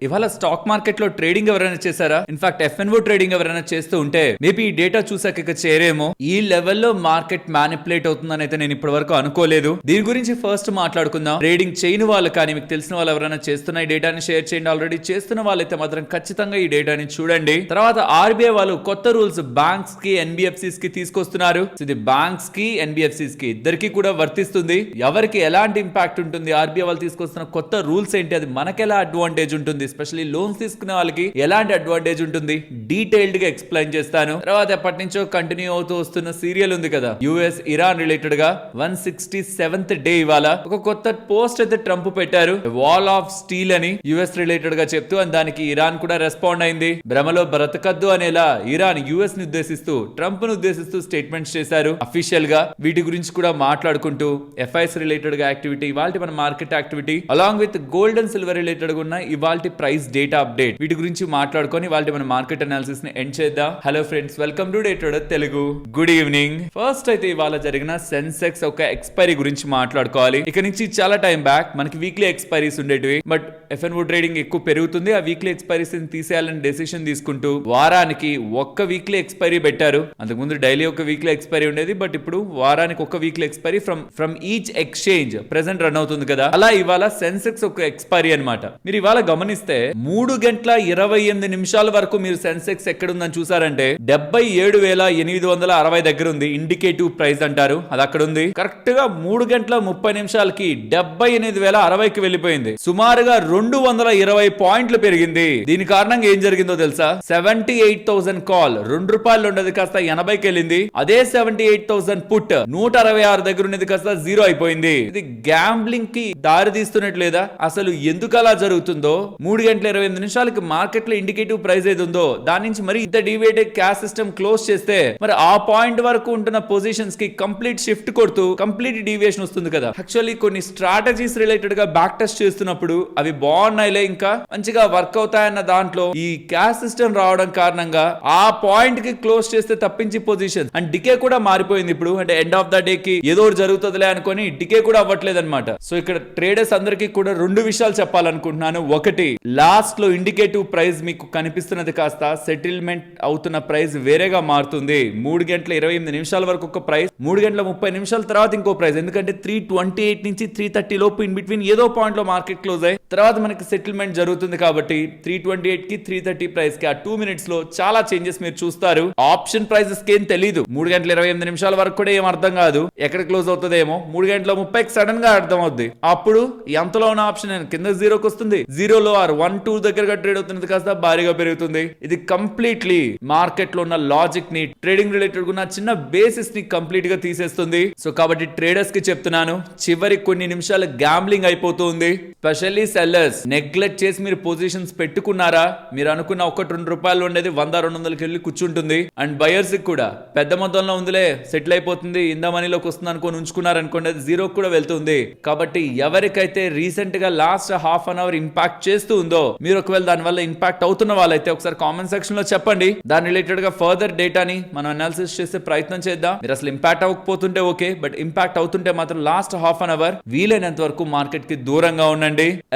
ఇవాళ stock market లో trading ఎవరైనా చేశారా? ఇన్ఫాక్ట్ ఎఫ్ఎన్ఓ ట్రేడింగ్ ఎవరైనా చేస్తూ ఉంటే మేబీ ఈ డేటా చూసాక ఇక చేరేమో. ఈ లెవెల్లో మార్కెట్ మ్యానిపులేట్ అవుతుందని అయితే నేను ఇప్పటి వరకు అనుకోలేదు. దీని గురించి ఫస్ట్ మాట్లాడుకుందాం. ట్రేడింగ్ చేయని వాళ్ళు కానీ మీకు తెలిసిన వాళ్ళు ఎవరైనా చేస్తున్న ఈ డేటాని షేర్ చేయండి. ఆల్రెడీ చేస్తున్న వాళ్ళైతే మాత్రం ఖచ్చితంగా ఈ డేటాని చూడండి. తర్వాత ఆర్బీఐ వాళ్ళు కొత్త రూల్స్ బ్యాంక్స్ కి ఎన్బిఎఫ్సిస్ కి తీసుకొస్తున్నారు. ఇది బ్యాంక్స్ కి ఎన్బిఎఫ్సిస్ కి ఇద్దరికి కూడా వర్తిస్తుంది. ఎవరికి ఎలాంటి ఇంపాక్ట్ ఉంటుంది, ఆర్బీఐ వాళ్ళు తీసుకొస్తున్న కొత్త రూల్స్ ఏంటి, అది మనకి ఎలా అడ్వాంటేజ్ ఉంటుంది, ఎస్పెషల్లీ లోన్స్ తీసుకునే వాళ్ళకి ఎలాంటి అడ్వాంటేజ్ ఉంటుంది, డీటెయిల్డ్ గా ఎక్స్ప్లెయిన్ చేస్తాను. తర్వాత ఎప్పటి నుంచో కంటిన్యూ అవుతూ వస్తున్న సీరియల్ ఉంది కదా యుఎస్ ఇరాన్ రిలేటెడ్ గా 167th డే ఇవాళ ఒక కొత్త పోస్ట్ అయితే ట్రంప్ పెట్టారు, వాల్ ఆఫ్ స్టీల్ అని యుఎస్ రిలేటెడ్ గా చెప్తూ, అని దానికి ఇరాన్ కూడా రెస్పాండ్ అయింది. భ్రమలో బ్రతకద్దు అనేలా ఇరాన్ యుఎస్ ని ఉద్దేశిస్తూ ట్రంప్ ను ఉద్దేశిస్తూ స్టేట్మెంట్స్ చేశారు అఫీషియల్ గా. వీటి గురించి కూడా మాట్లాడుకుంటూ ఎఫ్ఐఎస్ రిలేటెడ్ గా యాక్టివిటీ, ఇవాల్టి మన market activity along with gold and silver related గా ఉన్న ఇవాల్టి ప్రైస్ డేటా అప్డేట్, వీటి గురించి మాట్లాడుకొని ఇవాల్టి మన మార్కెట్ అనాలిసిస్ ని ఎండ్ చేద్దాం. Hello friends, welcome to day trader Telugu. Good evening. First అయితే ఇవాళ జరిగిన సెన్సెక్స్ ఒక ఎక్స్పైరీ గురించి మాట్లాడుకోవాలి. ఇక నుంచి చాలా టైం బ్యాక్ మనకి వీక్లీ ఎక్స్పైరీస్ ఉండేటివి, బట్ ఎఫ్ఎన్ఓ ట్రేడింగ్ ఎక్కువ పెరుగుతుంది. ఆ వీక్లీ ఎక్స్పైరీస్ తీసేయాలని డెసిషన్ తీసుకుంటూ వారానికి ఒక్క వీక్లీ ఎక్స్పైరీ పెట్టారు. అంతకుముందు డైలీ ఒక వీక్లీ ఎక్స్పైరీ ఉండేది, బట్ ఇప్పుడు వారానికి ఒక weekly expiry from each exchange present run అవుతుంది కదా. అలా ఇవాళ సెన్సెక్స్ ఒక ఎక్స్పైరీ అన్నమాట. మీరు ఇవాళ గమనిస్తే 3:28 వరకు మీరు సెన్సెక్స్ ఎక్కడుందని చూసారంటే 77,860 దగ్గర ఉంది. ఇండికేటివ్ ప్రైస్ అంటారు, అది అక్కడ ఉంది. కరెక్ట్ గా 3:30 78,060కి వెళ్ళిపోయింది. సుమారుగా 220 పాయింట్లు పెరిగింది. దీని కారణంగా ఏం జరిగిందో తెలుసా? 78,000 కాల్ ₹2 ఉండేది కాస్త 80కి వెళ్ళింది. అదే 78,000 పుట్ 166 దగ్గర ఉన్నది కాస్త 0 అయిపోయింది. ఇది గ్యాంబ్లింగ్ కి దారి తీస్తున్నట్లేదా? అసలు ఎందుకు అలా జరుగుతుందో, 3:28 మార్కెట్ లో ఇండికేటివ్ ప్రైస్ ఏది ఉందో దాని నుంచి మరి ఇంత డివేటెడ్ క్యాష్ సిస్టమ్ క్లోజ్ చేస్తే మరి ఆ పాయింట్ వరకు ఉంటున్న పొజిషన్స్ కి కంప్లీట్ షిఫ్ట్ కొడుతూ కంప్లీట్ డీవియేషన్ వస్తుంది కదా. యాక్చువల్లీ కొన్ని స్ట్రాటజీస్ రిలేటెడ్ గా బ్యాక్ టెస్ట్ చేస్తున్నప్పుడు అవి బాగున్నాయిలే, ఇంకా మంచిగా వర్క్ అవుతాయన్న దాంట్లో ఈ క్యాష్ సిస్టమ్ రావడం కారణంగా ఆ పాయింట్ కి క్లోజ్ చేస్తే తప్పించి పొజిషన్ అండ్ డికే కూడా మారిపోయింది. ఇప్పుడు అంటే ఎండ్ ఆఫ్ ద డే కి ఏదో జరుగుతుందిలే అనుకొని డికే కూడా అవ్వట్లేదు అనమాట. సో ఇక్కడ ట్రేడర్స్ అందరికీ కూడా 2 విషయాలు చెప్పాలనుకుంటున్నాను. ఒకటి, లాస్ట్ లో ఇండికేటివ్ ప్రైస్ మీకు కనిపిస్తున్నది కాస్త సెటిల్మెంట్ అవుతున్న ప్రైస్ వేరేగా మారుతుంది. 3:28 వరకు ఒక ప్రైస్, 3:30 తర్వాత ఇంకో ప్రైస్. ఎందుకంటే 328 నుంచి 330 లోపు ఇన్ బిట్వీన్ ఏదో పాయింట్ లో మార్కెట్ క్లోజ్ అయ్యి తర్వాత మనకి సెటిల్మెంట్ జరుగుతుంది. కాబట్టి 328 కి 330 ప్రైస్ కి ఆ 2 minutes లో చాలా చేంజెస్ మీరు చూస్తారు. ఆప్షన్ ప్రైసెస్ కి ఏం తెలీదు. 3:28 వరకు కూడా ఏం అర్థం కాదు, ఎక్కడ క్లోజ్ అవుతుందేమో. 3:30 సడన్ గా అర్థం అవుద్ది. అప్పుడు ఎంతలో ఉన్న ఆప్షన్ కింద 0కి వస్తుంది. 0లో 1-2 దగ్గరగా ట్రేడ్ అవుతున్నది కాస్త భారీగా పెరుగుతుంది. ఇది కంప్లీట్లీ మార్కెట్ లో ఉన్న లాజిక్ ని, ట్రేడింగ్ రిలేటెడ్ ఉన్న చిన్న బేసిస్ ని కంప్లీట్ గా తీసేస్తుంది. సో కాబట్టి ట్రేడర్స్ కి చెప్తున్నాను, చివరి కొన్ని నిమిషాలు గ్యాంబ్లింగ్ అయిపోతుంది. స్పెషల్లీ సెల్లర్స్ నెగ్లెక్ట్ చేసి మీరు పొజిషన్స్ పెట్టుకున్నారా, మీరు అనుకున్న ₹1-2 ఉండేది 100-200కి వెళ్ళి కూర్చుంటుంది. అండ్ బయర్స్ కూడా పెద్ద మొత్తంలో ఉందిలే, సెటిల్ అయిపోతుంది, ఇందా మనీలోకి వస్తుంది అనుకోని ఉంచుకున్నారనుకోండి, అది 0కి కూడా వెళ్తుంది. కాబట్టి ఎవరికైతే రీసెంట్ గా last half an hour impact చేస్తూ ఉందో, మీరు ఒకవేళ దాని వల్ల ఇంపాక్ట్ అవుతున్న వాళ్ళైతే ఒకసారి కామెంట్ సెక్షన్ లో చెప్పండి. దాని రిలేటెడ్ గా ఫర్దర్ డేటాని మనం అనాలిసిస్ చేసే ప్రయత్నం చేద్దాం. మీరు అసలు ఇంపాక్ట్ అవ్వకపోతుంటే ఓకే, బట్ ఇంపాక్ట్ అవుతుంటే మాత్రం లాస్ట్ హాఫ్ అన్ అవర్ వీలైనంత వరకు మార్కెట్ కి దూరంగా ఉండండి.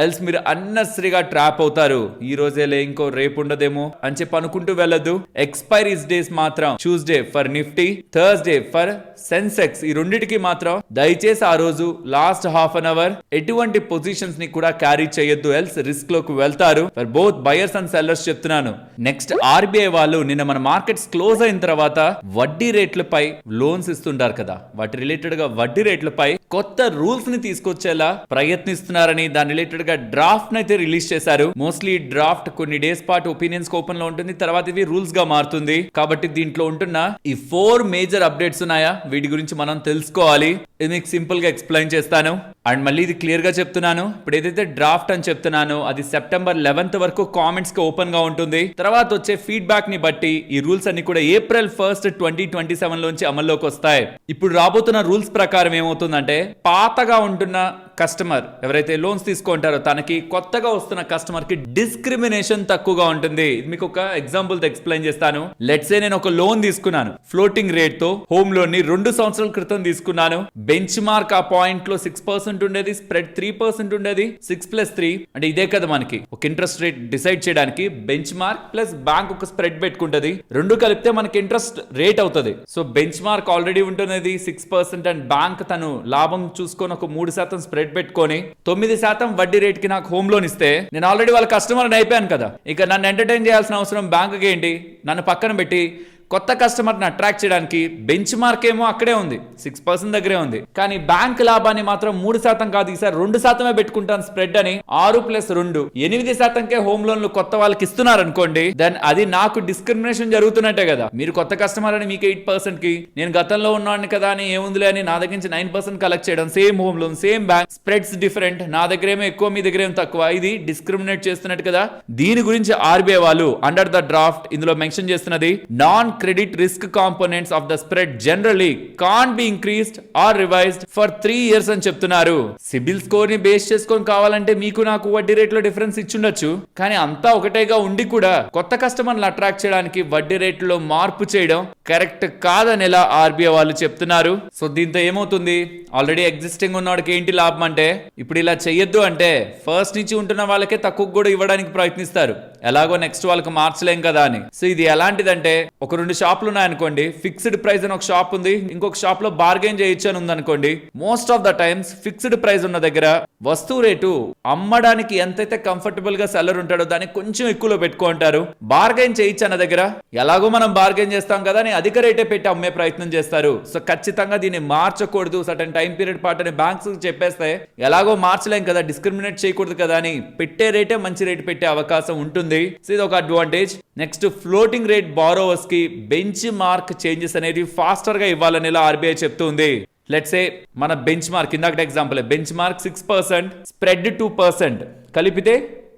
ఎల్స్ మీరు అన్నెసరీగా ట్రాప్ అవుతారు. ఈ రోజేలే, ఇంకో రేపు ఉండదేమో అని చెప్పి అనుకుంటూ వెళ్ళొద్దు. ఎక్స్పైరీస్ డేస్ మాత్రం Tuesday for Nifty, Thursday for Sensex, ఈ రెండింటికి మాత్రం దయచేసి ఆ రోజు లాస్ట్ హాఫ్ అన్ అవర్ ఎటువంటి పొజిషన్స్ ని కూడా క్యారీ చేయొద్దు, ఎల్స్ రిస్క్ లోకి వెళ్తారు. For both buyers and sellers చెప్తున్నాను. నెక్స్ట్, ఆర్బీఐ వాళ్ళు నిన్న మన మార్కెట్స్ క్లోజ్ అయిన తర్వాత వడ్డీ రేట్లపై లోన్స్ ఇస్తుంటారు కదా, వాటి రిలేటెడ్ గా వడ్డీ రేట్లపై కొత్త రూల్స్ ని తీసుకొచ్చేలా ప్రయత్నిస్తున్నారని దాని రిలేటెడ్ గా డ్రాఫ్ట్ అయితే రిలీజ్ చేశారు. మోస్ట్లీ డ్రాఫ్ట్ కొన్ని డేస్ పాటు ఒపీనియన్స్ ఓపెన్ లో ఉంటుంది, తర్వాత ఇవి రూల్స్ గా మారుతుంది. కాబట్టి దీంట్లో ఉంటున్న ఈ 4 మేజర్ అప్డేట్స్ ఉన్నాయా, వీటి గురించి మనం తెలుసుకోవాలి. ఇది మీకు సింపుల్ గా ఎక్స్ప్లెయిన్ చేస్తాను. అండ్ మళ్ళీ ఇది క్లియర్ గా చెప్తున్నాను, ఇప్పుడు ఏదైతే డ్రాఫ్ట్ అని చెప్తున్నానో అది September 11th వరకు కామెంట్స్ కి ఓపెన్ గా ఉంటుంది. తర్వాత వచ్చే ఫీడ్బ్యాక్ ని బట్టి ఈ రూల్స్ అన్ని కూడా April 1st, 2027 లోంచి అమల్లోకి వస్తాయి. ఇప్పుడు రాబోతున్న రూల్స్ ప్రకారం ఏమవుతుందంటే, పాతగా ఉంటున్న కస్టమర్ ఎవరైతే లోన్స్ తీసుకుంటారో తనకి కొత్తగా వస్తున్న కస్టమర్ కి డిస్క్రిమినేషన్ తక్కువగా ఉంటుంది. మీకు ఒక ఎగ్జాంపుల్ తో ఎక్స్ప్లెయిన్ చేస్తాను. లెట్స్ సే నేను ఒక లోన్ తీసుకున్నాను ఫ్లోటింగ్ రేట్ తో, హోమ్ లోన్ ని 2 సంవత్సరాల క్రితం తీసుకున్నాను. బెంచ్ మార్క్ ఆ పాయింట్ లో 6% ఉండేది, స్ప్రెడ్ 3% ఉండేది. 6+3 అంటే ఇదే కదా మనకి ఒక ఇంట్రెస్ట్ రేట్ డిసైడ్ చేయడానికి. బెంచ్ మార్క్ ప్లస్ బ్యాంక్ ఒక స్ప్రెడ్ పెట్టుకుంటది, రెండు కలిపితే మనకి ఇంట్రెస్ట్ రేట్ అవుతుంది. సో బెంచ్ మార్క్ ఆల్రెడీ ఉంటున్నది 6% అండ్ బ్యాంక్ తను లాభం చూసుకొని ఒక 3% స్ప్రెడ్ పెట్టుకొని 9% వడ్డీ రేట్ కి నాకు హోమ్ లోన్ ఇస్తే నేను ఆల్రెడీ వాళ్ళ కస్టమర్ అయిపోయాను కదా. ఇక నన్ను ఎంటర్టైన్ చేయాల్సిన అవసరం బ్యాంకుకి ఏంటి? నన్ను పక్కన పెట్టి కొత్త కస్టమర్ని అట్రాక్ట్ చేయడానికి బెంచ్ మార్క్ ఏమో అక్కడే ఉంది, 6% దగ్గరే ఉంది, కానీ బ్యాంక్ లాభాన్ని మాత్రం 3% కాదు, ఈసారి 2% పెట్టుకుంటాను స్ప్రెడ్ అని 6+2 8%కే హోమ్ లోన్లు కొత్త వాళ్ళకి ఇస్తున్నారు అనుకోండి, దెన్ అది నాకు డిస్క్రిమినేషన్ జరుగుతున్నట్టే కదా. మీరు కొత్త కస్టమర్ అని మీకు 8% కి, నేను గతంలో ఉన్నాను కదా అని ఏముందిలే అని నా దగ్గర నుంచి 9% కలెక్ట్ చేయడం, same home loan same bank, spreads different, నా దగ్గరేమో ఎక్కువ మీ దగ్గరేమో తక్కువ, ఇది డిస్క్రిమినేట్ చేస్తున్నట్టు కదా. దీని గురించి ఆర్బీఐ వాళ్ళు అండర్ ద డ్రాఫ్ట్ ఇందులో మెన్షన్ చేస్తున్నది, non credit risk components of the spread generally can't be increased or revised for 3 years అని చెప్తున్నారు. సిబిల్ స్కోర్ ని బేస్ చేసుకొని కావాలంటే మీకు నాకు వడ్డీ రేట్ లో డిఫరెన్స్ ఇచ్చుండొచ్చు, కానీ అంతా ఒకటేగా ఉండి కూడా కొత్త కస్టమర్లు అట్రాక్ట్ చేయడానికి వడ్డీ రేట్లో మార్పు చేయడం కరెక్ట్ కాదని ఎలా ఆర్బీఐ వాళ్ళు చెప్తున్నారు. సో దీంతో ఏమవుతుంది, ఆల్రెడీ ఎగ్జిస్టింగ్ ఉన్నవాడికి ఏంటి లాభం అంటే, ఇప్పుడు ఇలా చెయ్యొద్దు అంటే ఫస్ట్ నుంచి ఉంటున్న వాళ్ళకే తక్కువ కూడా ఇవ్వడానికి ప్రయత్నిస్తారు, ఎలాగో నెక్స్ట్ వాళ్ళకి మార్చలేం కదా అని. సో ఇది ఎలాంటిదంటే, ఒక 2 షాపులు ఉన్నాయనుకోండి, ఫిక్స్డ్ ప్రైస్ అని ఒక షాప్ ఉంది, ఇంకొక షాప్ లో బార్గెన్ చేయొచ్చు అని ఉందనుకోండి. Most of the times fixed price ఉన్న దగ్గర వస్తువు రేటు అమ్మడానికి ఎంతైతే కంఫర్టబుల్ గా సెల్లర్ ఉంటాడో దానికి కొంచెం ఎక్కువలో పెట్టుకుంటారు. బార్గెన్ చేయొచ్చు అన్న దగ్గర ఎలాగో మనం బార్గెన్ చేస్తాం కదా అని అధిక రేటే పెట్టి అమ్మే ప్రయత్నం చేస్తారు. సో ఖచ్చితంగా దీన్ని మార్చకూడదు, సర్టెన్ టైం పీరియడ్ పాటు అని బ్యాంక్స్ చెప్పేస్తే ఎలాగో మార్చలేం కదా, డిస్క్రిమినేట్ చేయకూడదు కదా అని పెట్టే రేటే మంచి రేటు పెట్టే అవకాశం ఉంటుంది. సో ఇది ఒక advantage. Next floating rate borrowers కి బెంచ్ మార్క్ చేంజెస్ అనేది ఫాస్టర్ గా ఇవ్వాలని ఆర్బీఐ చెప్తుంది. లెట్స్ సే మన బెంచ్ మార్క్ ఇందాక ఎగ్జాంపుల్, బెంచ్ మార్క్ 6%, స్ప్రెడ్ 2%, కలిపితే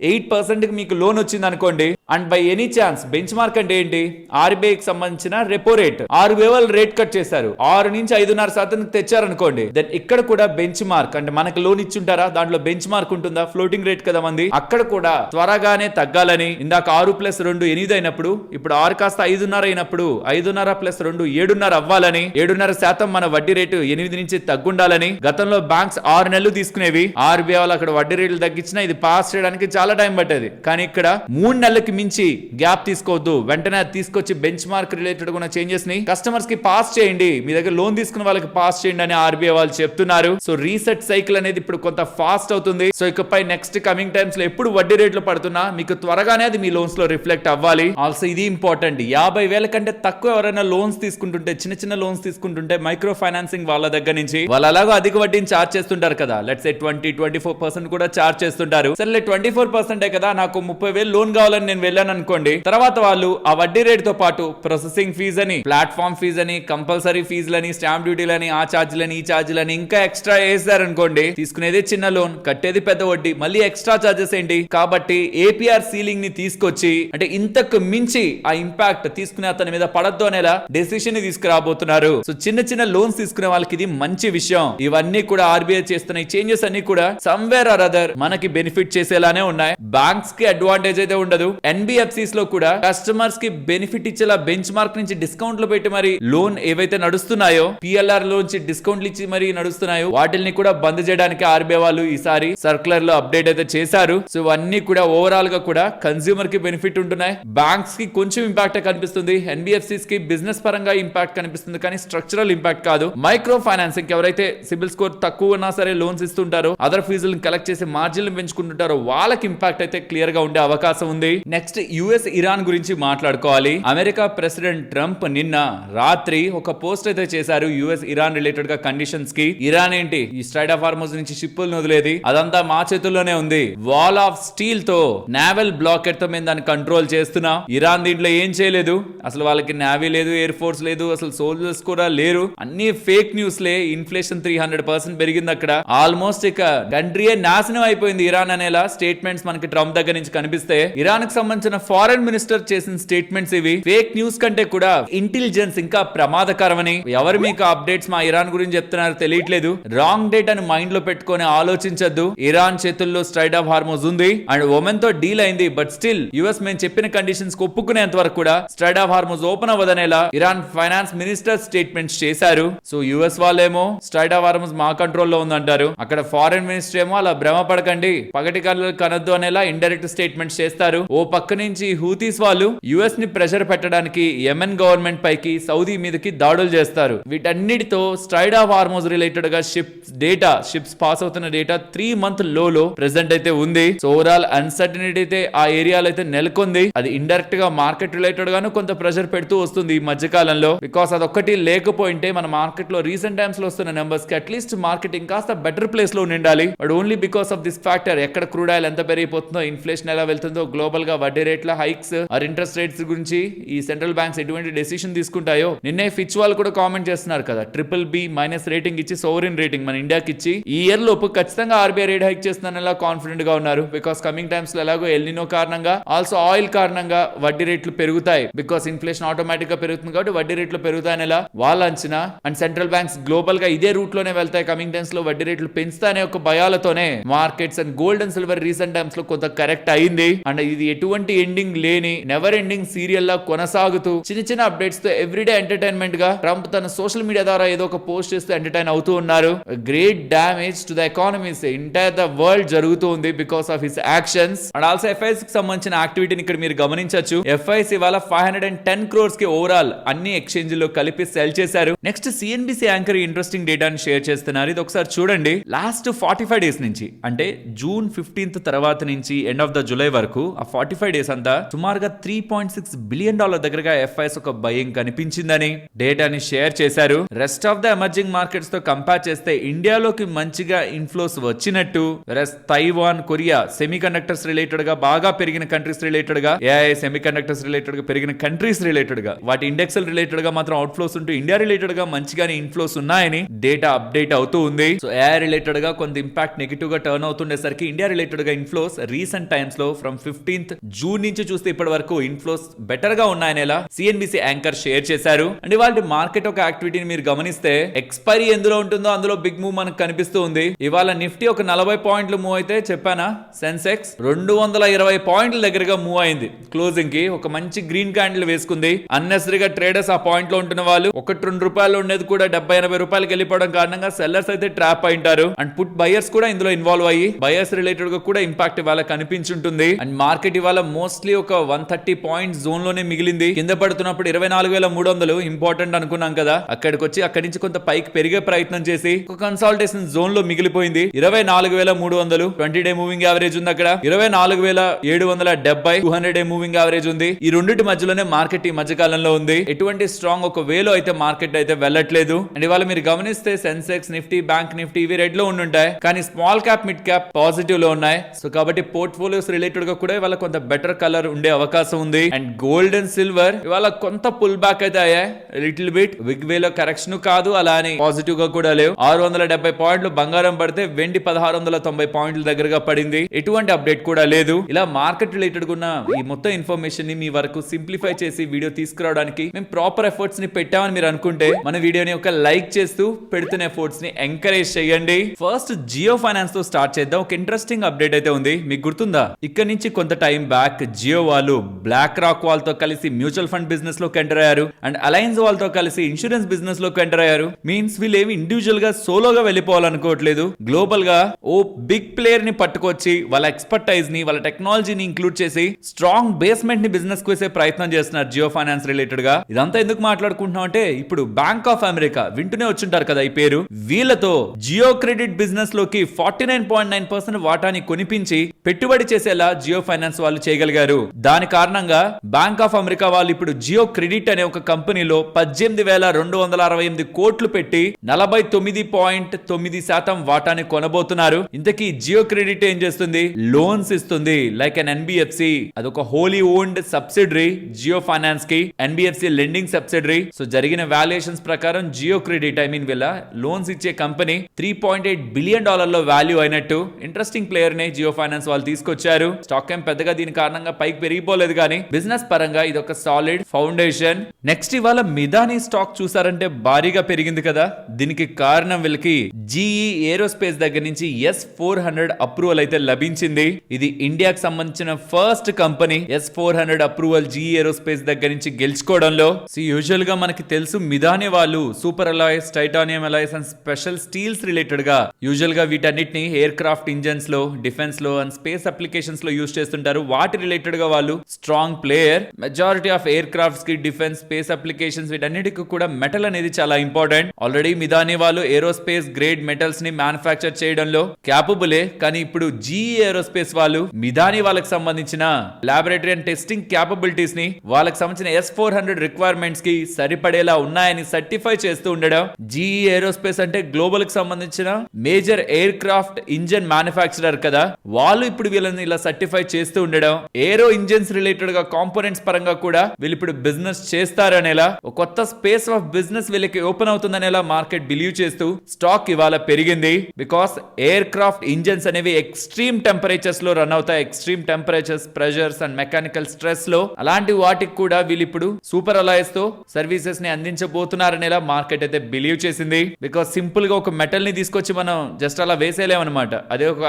8% కి మీకు లోన్ వచ్చింది అనుకోండి. And by any chance bench mark అంటే ఏంటి, ఆర్బీఐకి సంబంధించిన రెపో రేట్ 6 రేట్ కట్ చేశారు, 6 నుంచి 5.5% తెచ్చారనుకోండి, దెన్ ఇక్కడ కూడా బెంచ్ మార్క్ అంటే మనకు లోన్ ఇచ్చుంటారా, దాంట్లో బెంచ్ మార్క్ ఉంటుందా, ఫ్లోటింగ్ రేట్ కదా మంది, అక్కడ కూడా త్వరగానే తగ్గాలని. ఇందాక 6+2 8 అయినప్పుడు ఇప్పుడు 6 కాస్త 5.5 అయినప్పుడు 5.5+2 7.5 అవ్వాలని, 7.5% మన వడ్డీ రేటు 8 నుంచి తగ్గుండాలని. గతంలో బ్యాంక్స్ 6 నెలలు తీసుకునేవి, ఆర్బీఐ వాళ్ళు అక్కడ వడ్డీ రేట్లు తగ్గించినా ఇది పాస్ చేయడానికి చాలా టైం పట్టేది, కానీ ఇక్కడ 3 నెలలకి మించి గ్యాప్ తీసుకోవద్దు, వెంటనే తీసుకొచ్చి బెంచ్ మార్క్ రిలేటెడ్ ఉన్న చేంజెస్ ని కస్టమర్స్ కి పాస్ చేయండి, మీ దగ్గర లోన్ తీసుకున్న వాళ్ళకి పాస్ చేయండి అని ఆర్బీఐ వాళ్ళు చెప్తున్నారు. సో రీసెట్ సైకిల్ అనేది ఇప్పుడు కొంత ఫాస్ట్ అవుతుంది. సో ఇకపై నెక్స్ట్ కమింగ్ టైమ్స్ లో ఎప్పుడు వడ్డీ రేట్లు పడుతున్నా మీకు త్వరగానే అది మీ లోన్స్ లో రిఫ్లెక్ట్ అవ్వాలి. ఆల్సో ఇది ఇంపార్టెంట్, 50,000 కంటే తక్కువ ఎవరైనా లోన్స్ తీసుకుంటుంటే, చిన్న చిన్న లోన్స్ తీసుకుంటుంటే మైక్రో ఫైనాన్సింగ్ వాళ్ళ దగ్గర నుంచి వాళ్ళు అలాగో అధిక వడ్డీని చార్జ్ చేస్తుంటారు కదా, లెట్స్ సే 20-24% కూడా చార్జ్ చేస్తుంటారు. సరే 24% కదా, నాకు 30,000 లోన్ కావాలని నేను వెళ్ళాను అనుకోండి, తర్వాత వాళ్ళు ఆ వడ్డీ రేట్ తో పాటు ప్రాసెసింగ్ ఫీజ్ అని, ప్లాట్ఫామ్ ఫీజ్ అని, కంపల్సరీ ఫీజులని, స్టాంప్ డ్యూటీలని, ఆ ఛార్జీలని, ఈ ఛార్జీలని ఇంకా ఎక్స్ట్రా వేసారనుకోండి, తీసుకునేది చిన్న లోన్, కట్టేది పెద్ద వడ్డీ, మళ్ళీ ఎక్స్ట్రా ఛార్జెస్ ఏంటి. కాబట్టి ఏపీఆర్ సీలింగ్ ని తీసుకొచ్చి అంటే ఇంతకు మించి ఆ ఇంపాక్ట్ తీసుకునే అతని మీద పడద్దు అనేలా డెసిషన్ ని తీసుకురాబోతున్నారు. సో చిన్న చిన్న లోన్స్ తీసుకునే వాళ్ళకి ఇది మంచి విషయం. ఇవన్నీ కూడా ఆర్బీఐ చేస్తున్న ఈ చేంజెస్ అన్ని కూడా సమ్వేర్ ఆర్ అదర్ మనకి బెనిఫిట్ చేసేలానే ఉన్నాయి. బ్యాంక్స్ కి అడ్వాంటేజ్ అయితే ఉండదు, ఎన్బిఎఫ్సిస్ లో కూడా కస్టమర్స్ కి బెనిఫిట్ ఇచ్చేలా బెంచ్ మార్క్ నుంచి డిస్కౌంట్లు పెట్టి మరి లోన్ ఏవైతే నడుస్తున్నాయో, పిఎల్ఆర్ లోంచి డిస్కౌంట్లు ఇచ్చి మరి నడుస్తున్నాయో వాటిని కూడా బంద్ చేయడానికి ఆర్బీఐ వాళ్ళు ఈసారి సర్క్యులర్ లో అప్డేట్ అయితే చేశారు. సో ఇవన్నీ కూడా ఓవరాల్ గా కూడా కన్స్యూమర్ కి బెనిఫిట్ ఉంటున్నాయి. బ్యాంక్స్ కి కొంచెం ఇంపాక్ట్ కనిపిస్తుంది, ఎన్బిఎఫ్సిస్ కి బిజినెస్ పరంగా ఇంపాక్ట్ కనిపిస్తుంది, కానీ స్ట్రక్చరల్ ఇంపాక్ట్ కాదు. మైక్రో ఫైనాన్సింగ్ ఎవరైతే సిబిల్ స్కోర్ తక్కువ ఉన్నా సరే లోన్స్ ఇస్తుంటారో, అదర్ ఫీజులను కలెక్ట్ చేసి మార్జిన్లు పెంచుకుంటుంటారో వాళ్ళకి ఇంపాక్ట్ అయితే క్లియర్ గా ఉండే అవకాశం ఉంది. నెక్స్ట్ యుఎస్ ఇరాన్ గురించి మాట్లాడుకోవాలి. అమెరికా ప్రెసిడెంట్ ట్రంప్ నిన్న రాత్రి ఒక పోస్ట్ అయితే చేశారు యుఎస్ ఇరాన్ రిలేటెడ్ గా కండిషన్స్ కి. ఇరాన్ ఏంటి, ఈ స్ట్రైట్ ఆఫ్ హార్మోజ్ నుంచి షిప్పులను వదిలేది, అదంతా మా చేతుల్లోనే ఉంది. వాల్ ఆఫ్ స్టీల్ తో నావల్ బ్లాకెట్ తో మేము దాన్ని కంట్రోల్ చేస్తున్నా. ఇరాన్ దీంట్లో ఏం చేయలేదు, అసలు వాళ్ళకి నేవీ లేదు, ఎయిర్ ఫోర్స్ లేదు, అసలు సోల్జర్స్ కూడా లేరు, అన్ని ఫేక్ న్యూస్ లే. ఇన్ఫ్లేషన్ 300% పెరిగింది అక్కడ, ఆల్మోస్ట్ ఇక కంట్రీయే నాశనం అయిపోయింది ఇరాన్ అనేలా స్టేట్మెంట్స్ మనకి ట్రంప్ దగ్గర నుంచి కనిపిస్తే. ఇరాన్ కి సంబంధించి సంబంధించిన ఫారెన్ మినిస్టర్ చేసిన స్టేట్మెంట్స్ ఇవి. ఫేక్ న్యూస్ కంటే కూడా ఇంటెలిజెన్స్ ఇంకా ప్రమాదకరమని. ఎవరు మీకు అప్డేట్స్ మా ఇరాన్ గురించి చెప్తున్నారో తెలియట్లేదు. రాంగ్ డేట్ అని మైండ్ లో పెట్టుకొని ఆలోచించద్దు. ఇరాన్ చేతుల్లో స్ట్రైట్ ఆఫ్ హార్మోజ్ ఉంది అండ్ ఒమెన్ తో డీల్ అయింది. బట్ స్టిల్ యుఎస్ మేము చెప్పిన కండిషన్స్ ఒప్పుకునేంత వరకు కూడా స్ట్రైట్ ఆఫ్ హార్మోజ్ ఓపెన్ అవ్వదనేలా ఇరాన్ ఫైనాన్స్ మినిస్టర్ స్టేట్మెంట్స్ చేశారు. సో యుఎస్ వాళ్ళేమో స్ట్రైట్ ఆఫ్ హార్మోజ్ మా కంట్రోల్లో ఉందంటారు. అక్కడ ఫారెన్ మినిస్టర్ ఏమో అలా భ్రమ పడకండి, పగటి కళ్ళు కనొద్దు అనేలా ఇండైరెక్ట్ స్టేట్మెంట్స్ చేస్తారు. ఓ పక్క నుంచి హూతీస్ వాళ్ళు యుఎస్ ని ప్రెషర్ పెట్టడానికి యెమెన్ గవర్నమెంట్ పైకి, సౌదీ మీదకి దాడులు చేస్తారు. వీటన్నిటితో స్ట్రైట్ ఆఫ్ హార్మోజ్ రిలేటెడ్ గా షిప్స్ పాస్ అవుతున్న డేటా 3 month లో ప్రెసెంట్ అయితే ఉంది. సో ఓవరాల్ అన్సర్టనిటీ అయితే ఆ ఏరియాలో అయితే నెలకొంది. అది ఇండైరెక్ట్ గా మార్కెట్ రిలేటెడ్ గాను కొంత ప్రెషర్ పెడుతూ వస్తుంది ఈ మధ్య కాలంలో. బికాస్ అదొక్కటి లేకపోయింటే మన మార్కెట్ లో రీసెంట్ టైమ్స్ లో వస్తున్న నెంబర్స్ కి అట్లీస్ట్ మార్కెట్ ఇంకాస్త బెటర్ ప్లేస్ లో ఉండాలి. But only because of this factor, ఎక్కడ క్రూడ్ ఆయిల్ ఎంత పెరిగిపోతుందో, ఇన్ఫ్లేషన్ ఎలా వెళ్తుందో, గ్లోబల్ గా వడ్డీ రేట్ల హైక్స్ ఆర్ ఇంట్రెస్ట్ రేట్స్ గురించి ఈ సెంట్రల్ బ్యాంక్స్ ఎటువంటి డెసిషన్ తీసుకుంటాయో. నిన్నే ఫిచ్ వాళ్ళు కూడా కామెంట్ చేస్తున్నారు కదా, BBB- రేటింగ్ ఇచ్చి సోవరిన్ రేటింగ్ మన ఇండియాకి ఇచ్చి ఈ ఇయర్ లోపు ఖచ్చితంగా ఆర్బీఐ రేట్ హైక్ చేస్తుందనేలా కాన్ఫిడెంట్ గా ఉన్నారు. బికాస్ కమింగ్ టైమ్స్ లో ఎలాగో ఎల్నినో కారణంగా, ఆల్సో ఆయిల్ కారణంగా వడ్డీ రేట్లు పెరుగుతాయి. బికాస్ ఇన్ఫ్లేషన్ ఆటోమేటిక్ గా పెరుగుతుంది కాబట్టి వడ్డీ రేట్లు పెరుగుతాయనేలా వాళ్ళ అంచనా. అండ్ సెంట్రల్ బ్యాంక్స్ గ్లోబల్ గా ఇదే రూట్ లోనే వెళ్తాయి. కమింగ్ టైమ్స్ లో వడ్డీ రేట్లు పెంచుతానే ఒక భయాలతోనే markets and gold and silver recent times లో కొంత కరెక్ట్ అయింది. అండ్ ఇది ఎటువంటి ఎండింగ్ లేని నెవర్ ఎండింగ్ సీరియల్ లా కొనసాగుతూ చిన్న చిన్న అప్డేట్స్ తో ఎవ్రీడే ఎంటర్టైన్మెంట్ గా ట్రంప్ తన సోషల్ మీడియా ద్వారా ఏదో ఒక పోస్ట్ చేస్తూ ఎంటర్టైన్ అవుతూ ఉన్నారు. Great damage to the economies entire the world జరుగుతూ ఉంది because of his actions. And also FIIs కి సంబంధించిన యాక్టివిటీని ఇక్కడ మీరు గమనించవచ్చు. ఎఫ్ఐఎస్ ఇవాళ 510 crores కి ఓవరాల్ అన్ని ఎక్స్చేంజ్ లో కలిపి సెల్ చేశారు. నెక్స్ట్ సిఎన్బిసి యాంకర్ ఇంట్రెస్టింగ్ డేటాని షేర్ చేస్తున్నారు. ఇది ఒకసారి చూడండి. లాస్ట్ 45 days నుంచి అంటే June 15th తర్వాత నుంచి ఎండ్ ఆఫ్ ద జులై వరకు ఆ 45 days అంతా సుమారుగా $3.6 billion దగ్గరగా ఎఫ్ఐఎస్ ఒక బయింగ్ కనిపించిందని డేటాని షేర్ చేశారు. Rest of the emerging markets తో కంపేర్ చేస్తే ఇండియాలోకి మంచిగా ఇన్ఫ్లోస్ వచ్చినట్టు, Taiwan, Korea semi conductors related గా బాగా పెరిగిన కంట్రీస్ రిలేటెడ్ గా, ఏఐ సెమీ కండక్టర్స్ రిలేటెడ్ గా పెరిగిన కంట్రీస్ రిలేటెడ్ గా, వాటి ఇండెక్స్ రిలేటెడ్ గా మాత్రం అవుట్ ఫ్లోస్ ఉంటూ ఇండియా రిలేటెడ్ గా మంచిగానే ఇన్ఫ్లోస్ ఉన్నాయని డేటా అప్డేట్ అవుతూ ఉంది. సో ఏఐ రిలేటెడ్ గా కొంత ఇంపాక్ట్ నెగిటివ్ గా టర్న్ అవుతుండేసరికి ఇండియా రిలేటెడ్ గా ఇన్ఫ్లోస్ రీసెంట్ టైమ్స్ లో ఫ్రమ్ 15th June నుంచి చూస్తే ఇప్పటి వరకు ఇన్ఫ్లోస్ బెటర్ గా ఉన్నాయనేలా సిఎన్బిసి యాంకర్ షేర్ చేశారు. అండ్ ఇవాళ మార్కెట్ ఒక యాక్టివిటీని మీరు గమనిస్తే ఎక్స్పైరీ ఎందులో ఉంటుందో అందులో బిగ్ మూవ్ మనకు కనిపిస్తూ ఉంది. ఇవాళ నిఫ్టీ ఒక 40 పాయింట్లు మూవ్ అయితే చెప్పానా, సెన్సెక్స్ 220 పాయింట్ల దగ్గరగా మూవ్ అయింది. క్లోజింగ్ కి ఒక మంచి గ్రీన్ క్యాండిల్ వేసుకుంది. అన్నెసరీగా ట్రేడర్స్ ఆ పాయింట్ లో ఉంటున్న వాళ్ళు ₹1-2 ఉండేది కూడా ₹70-80 వెళ్ళిపోవడం కారణంగా సెల్లర్స్ అయితే ట్రాప్ అయింటారు. అండ్ పుట్ బయర్స్ కూడా ఇందులో ఇన్వాల్వ్ అయ్యి బయర్స్ రిలేటెడ్ గా కూడా ఇంపాక్ట్ ఇవాళ కనిపించుంటుంది. అండ్ మార్కెట్ ఇవాళ మోస్ట్లీ ఒక 130 పాయింట్స్ జోన్ లోనే మిగిలింది. కింద పడుతున్నప్పుడు 24,300 ఇంపార్టెంట్ అనుకున్నాం కదా, అక్కడికి వచ్చి అక్కడి నుంచి కొంత పైకి పెరిగే ప్రయత్నం చేసి ఒక కన్సాల్టేషన్ జోన్ లో మిగిలిపోయింది. 24,300 20-day మూవింగ్ యావరేజ్ ఉంది. అక్కడ 24,770 200-day మూవింగ్ యావరేజ్ ఉంది. ఈ రెండింటి మధ్యలోనే మార్కెట్ ఈ మధ్య కాలంలో ఉంది. ఎటువంటి స్ట్రాంగ్ ఒక వేలో అయితే మార్కెట్ అయితే వెళ్ళట్లేదు. అండ్ ఇవాళ మీరు గమనిస్తే సెన్సెక్స్, నిఫ్టీ, బ్యాంక్ నిఫ్టీ ఇవి రెడ్ లో ఉండుంటాయి, కానీ small cap, mid cap positive లో ఉన్నాయి. సో కాబట్టి పోర్ట్ఫోలియోస్ రిలేటెడ్ గా కూడా ఇవాళ కొంత బెటర్ కలర్ ఉండే అవకాశం ఉంది. అండ్ గోల్డ్ అండ్ సిల్వర్ ఇవాళ కొంత పుల్ బ్యాక్ అయితే అయ్యాయి లిటిల్ బిట్. బిగ్ వేలో కరెక్షన్ కాదు, అలా అని పాజిటివ్ గా కూడా లేవు. 670 పాయింట్లు బంగారం పడితే వెండి 1690 పాయింట్ల దగ్గరగా పడింది. ఎటువంటి అప్డేట్ కూడా లేదు. ఇలా మార్కెట్ రిలేటెడ్ ఉన్న ఈ మొత్తం ఇన్ఫర్మేషన్ ని మీ వరకు సింప్లిఫై చేసి వీడియో తీసుకురావడానికి మేము ప్రాపర్ ఎఫర్ట్స్ ని పెట్టామని మీరు అనుకుంటే మన వీడియోని ఒక లైక్ చేస్తూ పెడుతున్న ఎఫర్ట్స్ ని ఎంకరేజ్ చేయండి. ఫస్ట్ జియో ఫైనాన్స్ తో స్టార్ట్ చేద్దాం. ఒక ఇంట్రెస్టింగ్ అప్డేట్ అయితే ఉంది. మీకు గుర్తుందా, ఇక్కడ నుంచి కొంత టైం బ్యాక్ జియో వాళ్ళు బ్లాక్ రాక్ వాళ్ళతో కలిసి మ్యూచువల్ ఫండ్ బిజినెస్ లోకి ఎంటర్ అయ్యారు. అండ్ అలయన్స్ వాళ్ళతో కలిసి ఇన్సూరెన్స్ బిజినెస్ లోకి ఎంటర్ అయ్యారు. మీన్స్ వీళ్ళు ఏమి ఇండివిజువల్ గా సోలోగా వెళ్ళిపోవాలనుకోవట్లేదు. గ్లోబల్ గా ఓ బిగ్ ప్లేయర్ ని పట్టుకొచ్చి వాళ్ళ ఎక్స్పర్టైజ్ ని, వాళ్ళ టెక్నాలజీని ఇంక్లూడ్ చేసి స్ట్రాంగ్ బేస్మెంట్ ని బిజినెస్ కు వేసే ప్రయత్నం చేస్తున్నారు జియో ఫైనాన్స్ రిలేటెడ్ గా. ఇదంతా ఎందుకు మాట్లాడుకుంటున్నాం అంటే, ఇప్పుడు బ్యాంక్ ఆఫ్ అమెరికా వింటూనే వచ్చుంటారు కదా ఈ పేరు. వీళ్ళతో జియో క్రెడిట్ బిజినెస్ లోకి 49.9% వాటాని కొనిపించి పెట్టుబడి చేసేలా జియో ఫైనాన్స్ వాళ్ళు చేయగలిగారు. దాని కారణంగా బ్యాంక్ ఆఫ్ అమెరికా వాళ్ళు ఇప్పుడు జియో క్రెడిట్ అనే ఒక కంపెనీలో 18,268 కోట్లు పెట్టి 49.9% వాటాని కొనబోతున్నారు. ఇంతకీ జియో క్రెడిట్ ఏం చేస్తుంది? లోన్స్ ఇస్తుంది. లైక్ అన్ ఎన్బిఎఫ్సి, అదొక wholly owned subsidiary Jio finance కి, ఎన్బిఎఫ్సి లెండింగ్ సబ్సిడరీ. సో జరిగిన వాల్యుయేషన్స్ ప్రకారం జియో క్రెడిట్ వీళ్ళ లోన్స్ ఇచ్చే కంపెనీ $3.8 బిలియన్ లో వాల్యూ అయినట్టు. ఇంట్రెస్టింగ్ ప్లేయర్ నే జియో ఫైనాన్స్ వాళ్ళు తీసుకొచ్చారు. స్టాక్ ఏం పెద్దగా దీని కారణంగా పైకి పెరిగిపోలేదు కానీ బిజినెస్ పరంగా ఇది ఒక సాలిడ్ ఫౌండేషన్. నెక్స్ట్ ఇవాళ మిదాని స్టాక్ చూసారంటే భారీగా పెరిగింది కదా. దీనికి కారణం వీళ్ళకి జీఈ ఏరోస్పేస్ దగ్గర నుంచి S-400 అప్రూవల్ అయితే లభించింది. ఇది ఇండియాకి సంబంధించిన first company S-400 approval GE aerospace దగ్గర నుంచి గెలుచుకోవడంలో. యూజువల్ గా మనకి తెలుసు మిదాని వాళ్ళు super alloys, titanium alloys and special steels related గా యూజువల్ గా వీటన్నిటిని ఎయిర్ క్రాఫ్ట్ ఇంజన్స్ లో, డిఫెన్స్ లో అండ్ స్పేస్ అప్లికేషన్స్ లో యూజ్ చేస్తుంటారు. వాటి రిలేటెడ్ గా వాళ్ళు strong player. Majority of aircrafts కి, డిఫెన్స్, స్పేస్ అప్లికేషన్స్ వీటన్నిటికి కూడా మెటల్ అనేది చాలా ఇంపార్టెంట్. ఆల్రెడీ మిదాని వాళ్ళు ఏరోస్పేస్ గ్రేడ్ మెటల్స్ ని మ్యానుఫ్యాక్చర్ చేయడంలో క్యాపబులే. కానీ ఇప్పుడు జీఈ ఏరోస్పేస్ వాళ్ళు మిదాని వాళ్ళకి సంబంధించిన లాబొరేటరీ అండ్ టెస్టింగ్ క్యాపబిలిటీస్ ని వాళ్ళకి సంబంధించిన S-400 రిక్వైర్మెంట్స్ కి సరిపడేలా ఉన్నాయని సర్టిఫై చేస్తూ ఉండడం. జీఈ ఏరోస్పేస్ అంటే గ్లోబల్ కి సంబంధించిన major aircraft engine manufacturer కదా. వాళ్ళు ఇప్పుడు వీళ్ళని ఇలా సర్టిఫై చేస్తూ ఉండడం, ఏరో ఇంజన్స్ రిలేటెడ్ గా కాంపోనెంట్స్ పరంగా కూడా వీళ్ళు ఇప్పుడు బిజినెస్ చేస్తారనేలా, ఒక కొత్త స్పేస్ ఆఫ్ బిజినెస్ వీళ్ళకి ఓపెన్ అవుతుందనేలా మార్కెట్ బిలీవ్ చేస్తూ స్టాక్ ఇవాళ పెరిగింది. బికాస్ ఎయిర్ క్రాఫ్ట్ ఇంజన్స్ అనేవి ఎక్స్ట్రీమ్ టెంపరేచర్స్ లో రన్ అవుతాయి. Extreme temperatures, pressures and mechanical stress లో అలాంటి వాటికి కూడా వీళ్ళు ఇప్పుడు సూపర్ అలాయ్స్ తో సర్వీసెస్ ని అందించబోతున్నారనేలా మార్కెట్ అయితే బిలీవ్ చేసింది. బికాస్ సింపుల్ గా ఒక మెటల్ ని తీసుకొచ్చి మనం జస్ట్ అలా వేసేయలేమన్నమాట. అదే ఒక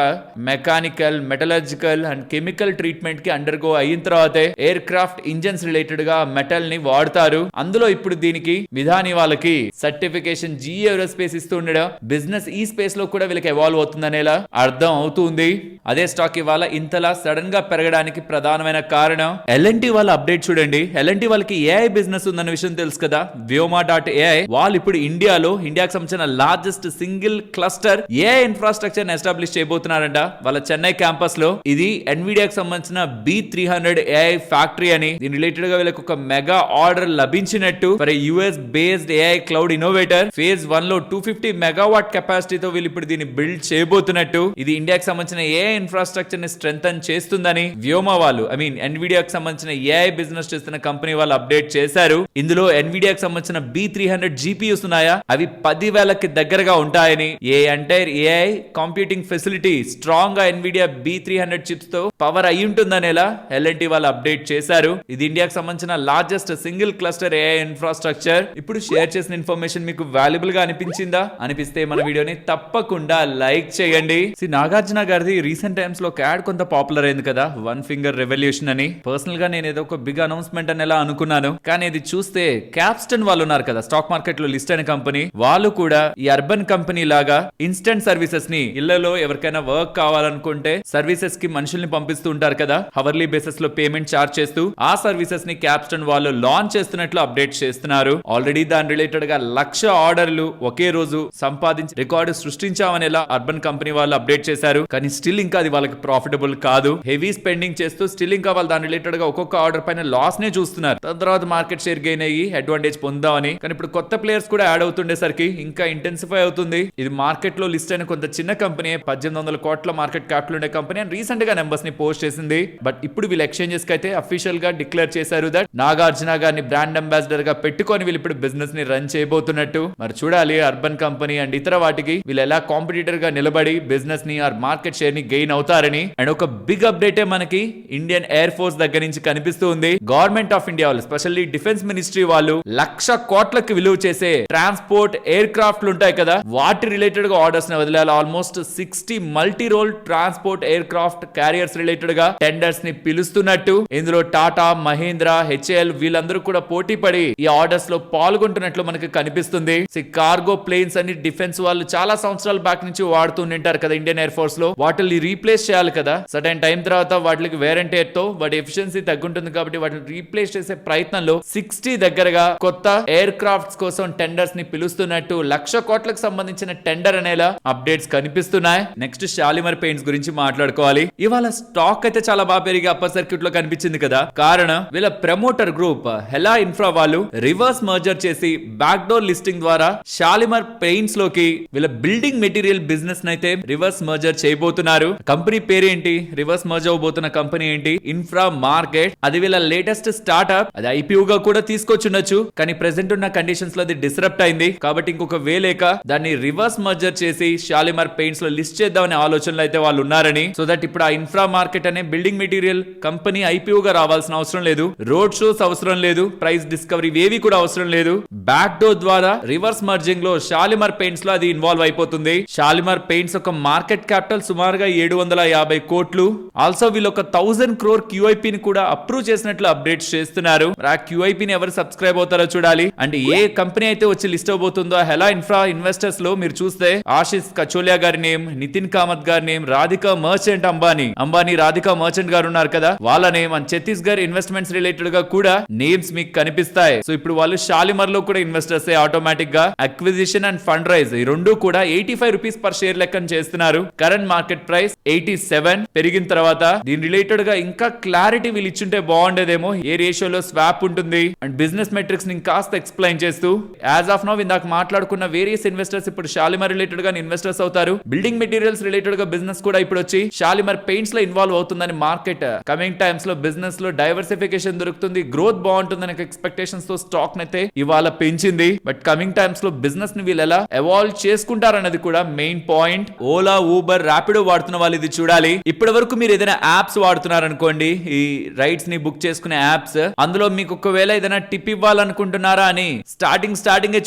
mechanical, metallurgical and chemical treatment కి అండర్గో అయిన తర్వాతే ఎయిర్ క్రాఫ్ట్ ఇంజన్స్ రిలేటెడ్ గా మెటల్ ని వాడతారు. అందులో ఇప్పుడు దీనికి మిదాని వాళ్ళకి సర్టిఫికేషన్ జీఈ ఏరోస్పేస్ ఇస్తూ ఉండడం బిజినెస్ ఈ స్పేస్ లో కూడా వీళ్ళకి ఎవాల్వ్ అవుతుందనేలా అర్థం అవుతుంది. అదే స్టాక్ ఇవాళ ఇంతలా సడన్ గా పెరగడానికి ప్రధానమైన కారణం L&T వాళ్ళ అప్డేట్ చూడండి. L&T వాళ్ళకి ఏఐ బిజినెస్ ఉందన్న విషయం తెలుసు కదా. Vyoma.ai వాళ్ళు ఇప్పుడు ఇండియాకి సంబంధించిన largest single cluster AI infrastructure establish చేయబోతున్నారంట వాళ్ళ చెన్నై క్యాంపస్ లో. ఇది ఎన్విడియాకి సంబంధించిన B300 AI ఫ్యాక్టరీ అని. దీని రిలేటెడ్ గా వీళ్ళకి ఒక మెగా ఆర్డర్ లభించినట్టు. For US based AI cloud innovator phase 1 లో 250 మెగావాట్ కెపాసిటీతో వీళ్ళు ఇప్పుడు దీన్ని బిల్డ్ చేయబోతున్నట్టు. ఇది ఇండియాకి సంబంధించిన ఏఐ ఇన్ఫ్రాస్ట్రక్చర్ ని స్ట్రెంథన్ చేస్తుందని వ్యోమా వాళ్ళు, ఎన్విడియాకి సంబంధించిన ఏఐ బిజినెస్ చేస్తున్న కంపెనీ వాళ్ళు అప్డేట్ చేశారు. ఇందులో ఎన్విడియాకి సంబంధించిన B300 GPUs ఉన్నాయా, అవి 10,000కి దగ్గరగా ఉంటాయని. A entire AI computing facility strong గా ఎన్విడియా B300 చిప్స్ తో పవర్ అయి ఉంటుందనేలా L&T వాళ్ళు అప్డేట్ చేశారు. ఇది ఇండియాకి సంబంధించిన largest single cluster AI infrastructure. ఇప్పుడు షేర్ చేసిన ఇన్ఫర్మేషన్ మీకు వాల్యుబుల్ గా అనిపించిందా? అనిపిస్తే మన వీడియోని తప్పకుండా లైక్ చేయండి. నాగార్జున గారిది రీసెంట్ టైమ్స్ లో యాడ్ కొంత పాపులర్ అయింది కదా, వన్ ఫింగర్ రెవల్యూషన్ అని. పర్సనల్ గా నేను ఏదో ఒక బిగ్ అనౌన్స్మెంట్ అని ఎలా అనుకున్నాను, కానీ ఇది చూస్తే క్యాప్స్టన్ వాళ్ళు ఉన్నారు కదా, స్టాక్ మార్కెట్ లో లిస్ట్ అయిన కంపెనీ, వాళ్ళు కూడా ఈ అర్బన్ కంపెనీ లాగా ఇన్స్టెంట్ సర్వీసెస్ ని, ఇళ్లలో ఎవరికైనా వర్క్ కావాలనుకుంటే సర్వీసెస్ కి మనుషుల్ని పంపిస్తూ ఉంటారు కదా, హవర్లీ బేసిస్ లో పేమెంట్ చార్జ్ చేస్తూ, ఆ సర్వీసెస్ ని క్యాప్స్టన్ వాళ్ళు లాంచ్ చేస్తున్నట్లు అప్డేట్ చేస్తున్నారు. ఆల్రెడీ దాని రిలేటెడ్ గా 1,00,000 ఆర్డర్లు ఒకే రోజు సంపాదించి రికార్డు సృష్టించామనేలా అర్బన్ కంపెనీ వాళ్ళు అప్డేట్ చేశారు. కానీ స్టిల్ ఇంకా అది వాళ్ళకి ప్రాఫిటబుల్ కాదు. హెవీ స్పెండింగ్ చేస్తూ స్టిల్ ఇంకా వాళ్ళు దాని రిలేటెడ్ గా ఒక్కొక్క ఆర్డర్ పైన లాస్ నే చూస్తున్నారు. దాని తర్వాత మార్కెట్ షేర్ గెయిన్ అయ్యి అడ్వాంటేజ్ పొందామని. కానీ ఇప్పుడు కొత్త ప్లేయర్స్ కూడా యాడ్ అవుతుండేసరికి ఇంకా ఇంటెన్సిఫై అవుతుంది. ఇది మార్కెట్ లో లిస్ట్ అయిన కొంత చిన్న కంపెనీ, 1,800 కోట్ల మార్కెట్ క్యాపిటల్ ఉండే కంపెనీ అని రీసెంట్ గా నెంబర్స్ ని పోస్ట్ చేసింది. బట్ ఇప్పుడు వీళ్ళు ఎక్స్చేంజెస్ కి అయితే అఫీషియల్ గా డిక్లేర్ చేశారు దట్ నాగార్జున గారిని బ్రాండ్ అంబాసిడర్ గా పెట్టుకొని వీళ్ళు ఇప్పుడు బిజినెస్ ని రన్ చేయబోతున్నట్టు. మరి చూడాలి అర్బన్ కంపెనీ అండ్ ఇతర వాటికి వీళ్ళు ఎలా కాంపిటీటర్ గా నిలబడి బిజినెస్ ని ఆర్ మార్కెట్ షేర్ ని గెయిన్ అవుతారని. అండ్ ఒక బిగ్ అప్డేట్ మనకి ఇండియన్ ఎయిర్ ఫోర్స్ దగ్గర నుంచి కనిపిస్తూ ఉంది. గవర్నమెంట్ ఆఫ్ ఇండియా వాళ్ళు, స్పెషల్లీ డిఫెన్స్ మినిస్ట్రీ వాళ్ళు 1,00,000 కోట్లకు విలువ చేసే ట్రాన్స్పోర్ట్ ఎయిర్ క్రాఫ్ట్లు ఉంటాయి కదా, వాటి రిలేటెడ్ గా ఆర్డర్స్ ని వదిలేయాలి. Almost 60 multi role transport aircraft carriers related గా టెండర్స్ ని పిలుస్తున్నట్టు. ఇందులో టాటా, మహీంద్రా, HAL వీళ్ళందరూ కూడా పోటీ పడి ఈ ఆర్డర్స్ లో పాల్గొంటున్నట్లు మనకి కనిపిస్తుంది. కార్గో ప్లేన్స్ అని డిఫెన్స్ వాళ్ళు చాలా సంవత్సరాల బ్యాక్ నుంచి వాడుతూ ఉంటారు కదా ఇండియన్ ఎయిర్ ఫోర్స్ లో, వాటిని రీప్లేస్ చేయాలి కదా. సర్టెన్ టైం తర్వాత వాటికి వేర్ అండ్ టేర్ తో వాటి ఎఫిషియన్సీ తగ్గుంటుంది కాబట్టి వాటిని రీప్లేస్ చేసే ప్రయత్నంలో 60 దగ్గరగా కొత్త ఎయిర్ క్రాఫ్ట్స్ కోసం టెండర్స్ ని పిలుస్తున్నట్టు 1,00,000 కోట్లకు సంబంధించిన టెండర్ అనేలా అప్డేట్స్ కనిపిస్తున్నాయి. నెక్స్ట్ షాలిమర్ పెయింట్స్ గురించి మాట్లాడుకోవాలి. ఇవాళ స్టాక్ అయితే చాలా బాగా పెరిగి అప్పర్ సర్క్యూట్ లో కనిపించింది కదా. కారణం వీళ్ళ ప్రమోటర్ గ్రూప్ హెలా ఇన్ఫ్రా వాళ్ళు రివర్స్ మర్జర్ చేసి బ్యాక్ డోర్ లిస్టింగ్ ద్వారా షాలిమర్ పెయింట్స్ లోకి వీళ్ళ బిల్డింగ్ మెటీరియల్ బిజినెస్ నైతే రివర్స్ మర్జర్ చేయబోతున్నారు. కంపెనీ పేరేంటి, రివర్స్ మర్జ్ అవబోతున్న కంపెనీ ఏంటి, ఇన్ఫ్రా మార్కెట్. అది వీళ్ళ లేటెస్ట్ స్టార్ట్అప్. అది IPO గా కూడా తీసుకొచ్చుండొచ్చు, కానీ ప్రెసెంట్ ఉన్న కండిషన్స్ లో అది డిస్రప్ట్ అయింది కాబట్టి ఇంకొక వే లేక దాన్ని రివర్స్ మర్జర్ చేసి షాలిమర్ పెయింట్స్ లో లిస్ట్ చేద్దామనే ఆలోచనలు అయితే వాళ్ళు ఉన్నారని. సో దట్ ఇప్పుడు ఆ ఇన్ఫ్రా మార్కెట్ అనే బిల్డింగ్ బిల్డింగ్ మెటీరియల్ కంపెనీ ఐపీఓగా రావాల్సిన అవసరం లేదు, రోడ్ షోస్ అవసరం లేదు, ప్రైస్ డిస్కవరీ ఇవేవి కూడా అవసరం లేదు. బ్యాక్ డోర్ ద్వారా రివర్స్ మర్జింగ్ లో షాలిమార్ పెయింట్స్ లో అది ఇన్వాల్వ్ అయిపోతుంది. షాలిమార్ పెయింట్స్ ఒక మార్కెట్ క్యాపిటల్ సుమారుగా 750 కోట్లు. ఆల్సో వీళ్ళు ఒక 1000 crore QIP ని కూడా అప్రూవ్ చేసినట్లు అప్డేట్స్ చేస్తున్నారు. ఆ QIP ని ఎవరు సబ్స్క్రైబ్ అవుతారో చూడాలి. అండ్ ఏ కంపెనీ అయితే వచ్చి లిస్ట్ అవబోతుందో హెలా ఇన్ఫ్రా ఇన్వెస్టర్స్ లో మీరు చూస్తే ఆశిష్ కచోలియా గారి నేమ్, నితిన్ కామత్ గారి name, Radhika merchant Ambani Radhika merchant గారు ఉన్నారు కదా, వాళ్ళ name and Chhattisgarh investments related గా కూడా నేమ్స్ మీకు కనిపిస్తాయి. సో ఇప్పుడు వాళ్ళు షాలిమర్ లో కూడా ఇన్వెస్టర్స్ ఆటోమేటిక్ గా. అక్విజిషన్ అండ్ ఫండ్ రైజ్ ఈ రెండు కూడా 85 రూపీస్ పర్ షేర్ లెక్కన చేస్తున్నారు. కరెంట్ మార్కెట్ ప్రైస్ 87 పెరిగిన తర్వాత దీని రిలేటెడ్ గా ఇంకా క్లారిటీ వీళ్ళు ఇచ్చుంటే బాగుండేదేమో. ఏ రేషియోలో స్వాప్ ఉంటుంది అండ్ బిజినెస్ మెట్రిక్స్ ని కాస్త ఎక్స్ప్లెయిన్ చేస్తూ యాజ్ ఆఫ్ నౌ ఇందాక మాట్లాడుకున్న వేరియస్ ఇన్వెస్టర్స్ ఇప్పుడు షాలిమర్ రిలేటెడ్ గా ఇన్వెస్టర్స్ అవుతారు. బిల్డింగ్ మెటీరియల్స్ రిలేటెడ్ గా బిజినెస్ కూడా ఇప్పుడు వచ్చి షాలిమర్ పెయింట్స్ లో ఇన్వాల్వ్ అవుతుందని మార్కెట్ కమింగ్ టైమ్స్ లో బిజినెస్ లో డైవర్సిఫికేషన్ దొరుకుతుంది, గ్రోత్ బాగుంటుందని ఎక్స్పెక్టేషన్స్ తో స్టాక్ నైతే ఇవాళ పెంచింది. బట్ కమింగ్ టైమ్స్ లో బిజినెస్ ని వీళ్ళు ఎలా ఎవాల్వ్ చేసుకుంటారన్నది కూడా main point. Ola, Uber, Rapido వాడుతున్న వాళ్ళు ఇది చూడాలి. ఇప్పటి వరకు మీరు ఏదైనా యాప్స్ వాడుతున్నారనుకోండి, ఈ రైడ్స్ ని బుక్ చేసుకునే యాప్స్, అందులో మీకు ఒకవేళ ఏదైనా టిప్ ఇవ్వాలనుకుంటున్నారా అని స్టార్టింగ్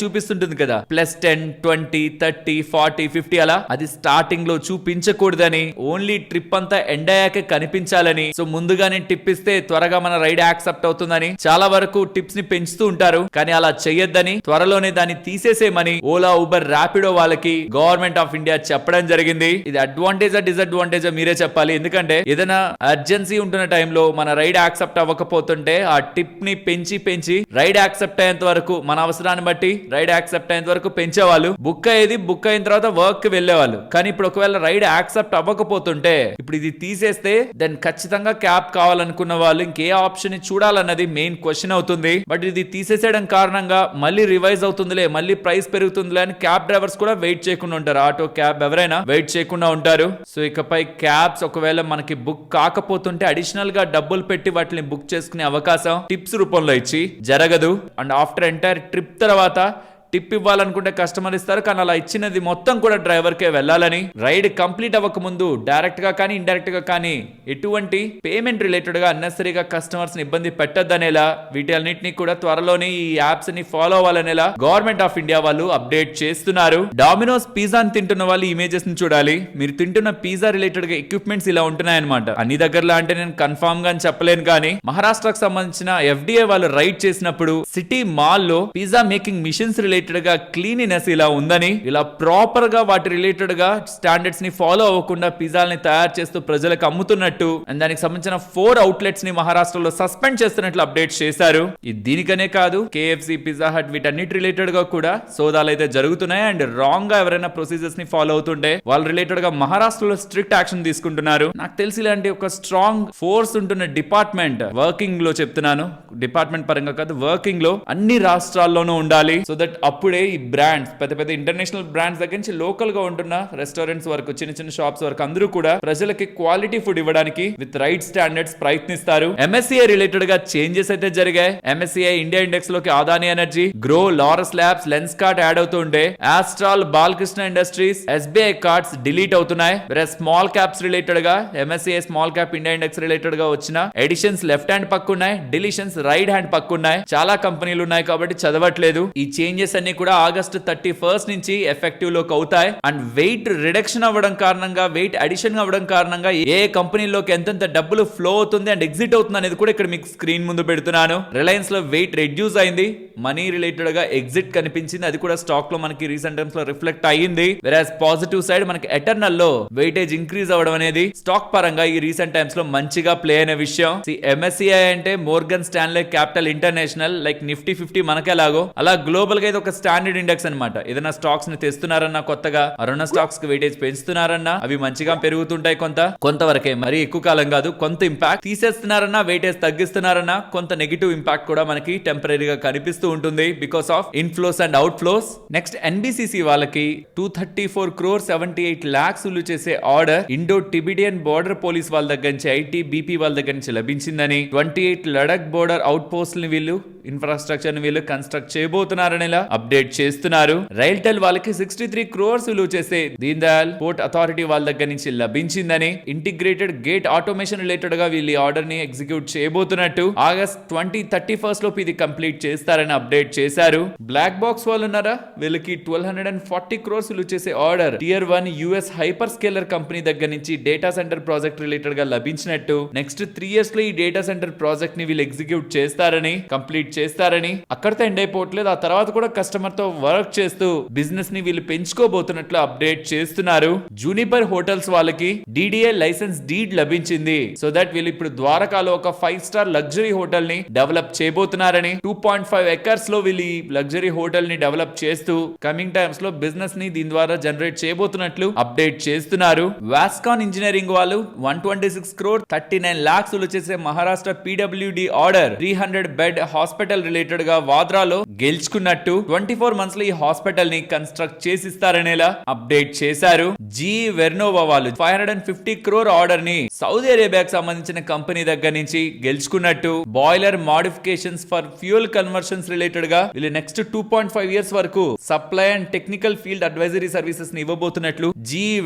చూపిస్తుంటుంది కదా, +10, 20, 30, 40, 50 అలా. అది స్టార్టింగ్ లో చూపించకూడదని, ఓన్లీ ట్రిప్ అంతా ఎండ్ అయ్యాకే కనిపించాలని. సో ముందుగానే టిప్ ఇస్తే త్వరగా మన రైడ్ యాక్సెప్ట్ అవుతుందని చాలా వరకు టిప్స్ ని పెంచుతూ ఉంటారు. కానీ అలా చెయ్యొద్దని, త్వరలోనే దాన్ని తీసేసేమని ఓలా, ఊబర్, ర్యాపిడో వాళ్ళకి గవర్నమెంట్ ఆఫ్ ఇండియా చెప్పడం జరిగింది. ఇది అడ్వాంటేజా డిసడ్వాంటేజా మీరే చెప్పాలి. ఎందుకంటే ఏదైనా అర్జెన్సీ ఉంటున్న టైంలో మన రైడ్ యాక్సెప్ట్ అవ్వకపోతుంటే ఆ టిప్ ని పెంచి రైడ్ యాక్సెప్ట్ అయ్యేంత వరకు, మన అవసరాన్ని బట్టి రైడ్ యాక్సెప్ట్ అయ్యేంత వరకు పెంచేవాళ్ళు. బుక్ అయిన తర్వాత వర్క్ కి వెళ్లేవాళ్ళు. కానీ ఇప్పుడు ఒకవేళ రైడ్ యాక్సెప్ట్ అవ్వకపోతుంటే ఇప్పుడు ఇది తీసేస్తే దెన్ ఖచ్చితంగా క్యాబ్ కావాలనుకున్న వాళ్ళు ఇంకే ఆప్షన్ చూడాలన్నది మెయిన్ క్వశ్చన్ అవుతుంది. బట్ ఇది తీసేసేయడం కారణంగా మళ్ళీ రివైజ్ అవుతుందిలే, మళ్ళీ ప్రైస్ పెరుగుతుందిలే అని క్యాబ్ డ్రైవర్స్ కూడా వెయిట్ చేయకుండా ఉంటారు. ఆటో, క్యాబ్ ఎవరైనా వెయిట్ చేయకుండా ఉంటారు. సో ఇకపై క్యాబ్స్ ఒకవేళ మనకి బుక్ కాకపోతుంటే అడిషనల్ గా డబ్బులు పెట్టి వాటిని బుక్ చేసుకునే అవకాశం టిప్స్ రూపంలో ఇచ్చి జరగదు. అండ్ ఆఫ్టర్ ఎంటైర్ ట్రిప్ తర్వాత టిప్ ఇవ్వాలనుకుంటే కస్టమర్ ఇస్తారు, కానీ అలా ఇచ్చినది మొత్తం కూడా డ్రైవర్ కే వెళ్ళాలని. రైడ్ కంప్లీట్ అవ్వక ముందు డైరెక్ట్ గా కానీ ఇండైరెక్ట్ గా కానీ ఎటువంటి పేమెంట్ రిలేటెడ్ గా అన్నెసరీగా కస్టమర్స్ ని ఇబ్బంది పెట్టద్దనేలా, వీటి అన్నింటినీ కూడా త్వరలోనే ఈ యాప్స్ ని ఫాలో అవ్వాలనేలా గవర్నమెంట్ ఆఫ్ ఇండియా వాళ్ళు అప్డేట్ చేస్తున్నారు. డామినోస్ పిజ్జాని తింటున్న వాళ్ళు ఇమేజెస్ ని చూడాలి. మీరు తింటున్న పిజ్జా రిలేటెడ్ గా ఎక్విప్మెంట్స్ ఇలా ఉంటున్నాయన్నమాట. అన్ని దగ్గరలో అంటే నేను కన్ఫర్మ్ గా చెప్పలేను, కానీ మహారాష్ట్రకు సంబంధించిన FDA వాళ్ళు రైడ్ చేసినప్పుడు సిటీ మాల్ లో పిజ్జా మేకింగ్ మిషన్స్ రిలేటెడ్ గా క్లీనినెస్ ఇలా ఉందని, ఇలా ప్రాపర్ గా వాటి రిలేటెడ్ గా స్టాండర్డ్స్ ని ఫాలో అవ్వకుండా పిజ్జాల్ని తయారు చేస్తూ ప్రజలకు అమ్ముతున్నట్టు అండ్ దానికి సంబంధించిన 4 అవుట్లెట్స్ ని మహారాష్ట్రలో సస్పెండ్ చేస్తున్నట్లు అప్డేట్ చేశారు. ఇది దీనికనే కాదు, KFC, పిజ్జా హట్ వీటన్నిటి రిలేటెడ్ గా కూడా సోదాలు అయితే జరుగుతున్నాయి. అండ్ రాంగ్ గా ఎవరైనా ప్రొసీజర్స్ ని ఫాలో అవుతుంటే వాళ్ళ రిలేటెడ్ గా మహారాష్ట్రలో స్ట్రిక్ట్ యాక్షన్ తీసుకుంటున్నారు. నాకు తెలిసి ఇలాంటి ఒక స్ట్రాంగ్ ఫోర్స్ ఉంటున్న డిపార్ట్మెంట్, వర్కింగ్ లో చెప్తున్నాను, డిపార్ట్మెంట్ పరంగా కాదు, వర్కింగ్ లో అన్ని రాష్ట్రాల్లోనూ ఉండాలి. సో దట్ అప్పుడే ఈ బ్రాండ్స్, పెద్ద ఇంటర్నేషనల్ బ్రాండ్స్ దగ్గర నుంచి లోకల్ గా ఉంటున్న రెస్టారెంట్స్ వరకు, చిన్న షాప్స్ వరకు అందరూ కూడా ప్రజలకి క్వాలిటీ ఫుడ్ ఇవ్వడానికి విత్ రైట్ స్టాండర్డ్స్ ప్రయత్నిస్తారు. MSCI రిలేటెడ్ గా చేంజెస్ అయితే జరిగాయి. MSCI ఇండియా ఇండెక్స్ లోకి Adani energy, grow, Laurus labs, lens cart add అవుతూ ఉంటే Astral, Balakrishna industries, SBI cards delete అవుతున్నాయి. వేరే స్మాల్ క్యాప్స్ రిలేటెడ్ గా MSCI small cap India index related గా వచ్చిన ఎడిషన్స్ లెఫ్ట్ హ్యాండ్ పక్క ఉన్నాయి, డిలీషన్స్ రైట్ హ్యాండ్ పక్క ఉన్నాయి. చాలా కంపెనీలు ఉన్నాయి కాబట్టి చదవట్లేదు. ఈ చేంజెస్ అన్ని కూడా ఆగస్టు 31 నుంచి ఎఫెక్టివ్ లోకి అవుతాయి. అండ్ వెయిట్ రిడక్షన్ అవ్వడం కారణంగా, వెయిట్ అడిషన్ అవ్వడం కారణంగా ఏ కంపెనీలోకి ఎంతెంత డబ్బులు ఫ్లో అవుతుంది అండ్ ఎగ్జిట్ అవుతుంది అనేది కూడా ఇక్కడ మీకు స్క్రీన్ ముందు పెడుతున్నాను. రిలయన్స్ లో వెయిట్ రెడ్యూస్ అయింది, మనీ రిలేటెడ్ గా ఎగ్జిట్ కనిపించింది, అది కూడా స్టాక్ లో మనకి రీసెంట్ టైమ్స్ లో రిఫ్లెక్ట్ అయ్యింది. వెరాస్ పాజిటివ్ సైడ్ మనకి ఎటర్నల్ లో వెయిటేజ్ ఇంక్రీజ్ అవ్వడం అనేది స్టాక్ పరంగా ఈ రీసెంట్ టైమ్స్ లో మంచిగా ప్లే అయిన విషయం. MSCI అంటే Morgan స్టాన్లే capital international, like Nifty 50 మనకెలాగో అలా గ్లోబల్ గా ఇది ఒక స్టాండర్డ్ ఇండెక్స్ అన్నమాట. ఏదైనా స్టాక్స్ ని తెస్తున్నారన్నా, కొత్తగా అరుణ స్టాక్స్ కి వెయిటేజ్ పెంచుతున్నారన్నా అవి మంచిగా పెరుగుతుంటాయి. కొంతవరకే, మరి ఎక్కువ కాలం కాదు. కొంత ఇంపాక్ట్ తీసేస్తున్నారన్నా, వెయిటేజ్ తగ్గిస్తున్నారన్నా కొంత నెగిటివ్ ఇంపాక్ట్ కూడా మనకి టెంపరీగా కనిపిస్తూ ఉంటుంది because of inflows and out flows. Next NBCC వాళ్ళకి 234 crore 78 lakhs విలువ చేసే ఆర్డర్ ఇండో టిబిడియన్ బోర్డర్ పోలీస్ వాళ్ళ దగ్గర నుంచి, ITBP వాళ్ళ దగ్గర నుంచి లభించిందని, 28 లడక్ బోర్డర్ అవుట్ పోస్ట్ ని వీళ్ళు ఇన్ఫ్రాస్ట్రక్చర్ ని వీళ్ళు కన్స్ట్రక్ట్ చేయబోతున్నారని ఇలా అప్డేట్ చేస్తున్నారు. రైల్టెల్ వాళ్ళకి 63 crores విలువ చేసే దీన్ దయాల్ పోర్ట్ అథారిటీ వాళ్ళ దగ్గర నుంచి లభించిందని, ఇంటిగ్రేటెడ్ గేట్ ఆటోమేషన్ రిలేటెడ్ గా వీళ్ళు ఆర్డర్ ని ఎగ్జిక్యూట్ చేయబోతున్నట్టు ఆగస్ట్ 2031 లోపు ఇది కంప్లీట్ చేస్తారని అప్డేట్ చేశారు. బ్లాక్ బాక్స్ వాళ్ళు ఉన్నారా, వీళ్ళకి 1240 crores విలువ చేసే order tier 1 US hyperscaler company దగ్గర నుంచి డేటా సెంటర్ ప్రాజెక్ట్ రిలేటెడ్ గా లభించినట్టు, నెక్స్ట్ 3 years లో ఈ డేటా సెంటర్ ప్రాజెక్ట్ ని వీళ్ళు ఎగ్జిక్యూట్ చేస్తారని, కంప్లీట్ చేస్తారని, అక్కడితో ఎండ్ అయిపోవట్లేదు, ఆ తర్వాత కూడా కస్టమర్ తో వర్క్ చేస్తూ బిజినెస్ ని వీళ్ళు పెంచుకోబోతున్నట్లు అప్డేట్ చేస్తున్నారు. జూనిపర్ హోటల్స్ వాళ్ళకి DDA లైసెన్స్ డీడ్ లభించింది. సో దట్ వీళ్ళు ఇప్పుడు ద్వారకాలో ఒక 5-star లగ్జరీ హోటల్ ని డెవలప్ చేయబోతున్నారని, 2.5 acres లో వీళ్ళు లగ్జరీ హోటల్ ని డెవలప్ చేస్తూ కమింగ్ టైమ్స్ లో బిజినెస్ ని దీని ద్వారా జనరేట్ చేయబోతున్నట్లు అప్డేట్ చేస్తున్నారు. వాస్కాన్ ఇంజనీరింగ్ వాళ్ళు 126 crore 39 lakhs చేసే Maharashtra PWD order 300 bed hospital related గా వాద్రాలో గెలుచుకున్నట్టు, 24 months లో ఈ హాస్పిటల్ ని కన్స్ట్రక్ట్ చేసిస్తారనేలా అప్డేట్ చేశారు. వెర్నోవా వాళ్ళు 550 crore ఆర్డర్ ని సౌదీ అరేబియాకి సంబంధించిన కంపెనీ దగ్గర నుంచి గెలుచుకున్నట్టు, boiler modifications for fuel conversions related గా వీళ్ళు నెక్స్ట్ 2.5 years వరకు supply and technical field advisory services ని ఇవ్వబోతున్నట్లు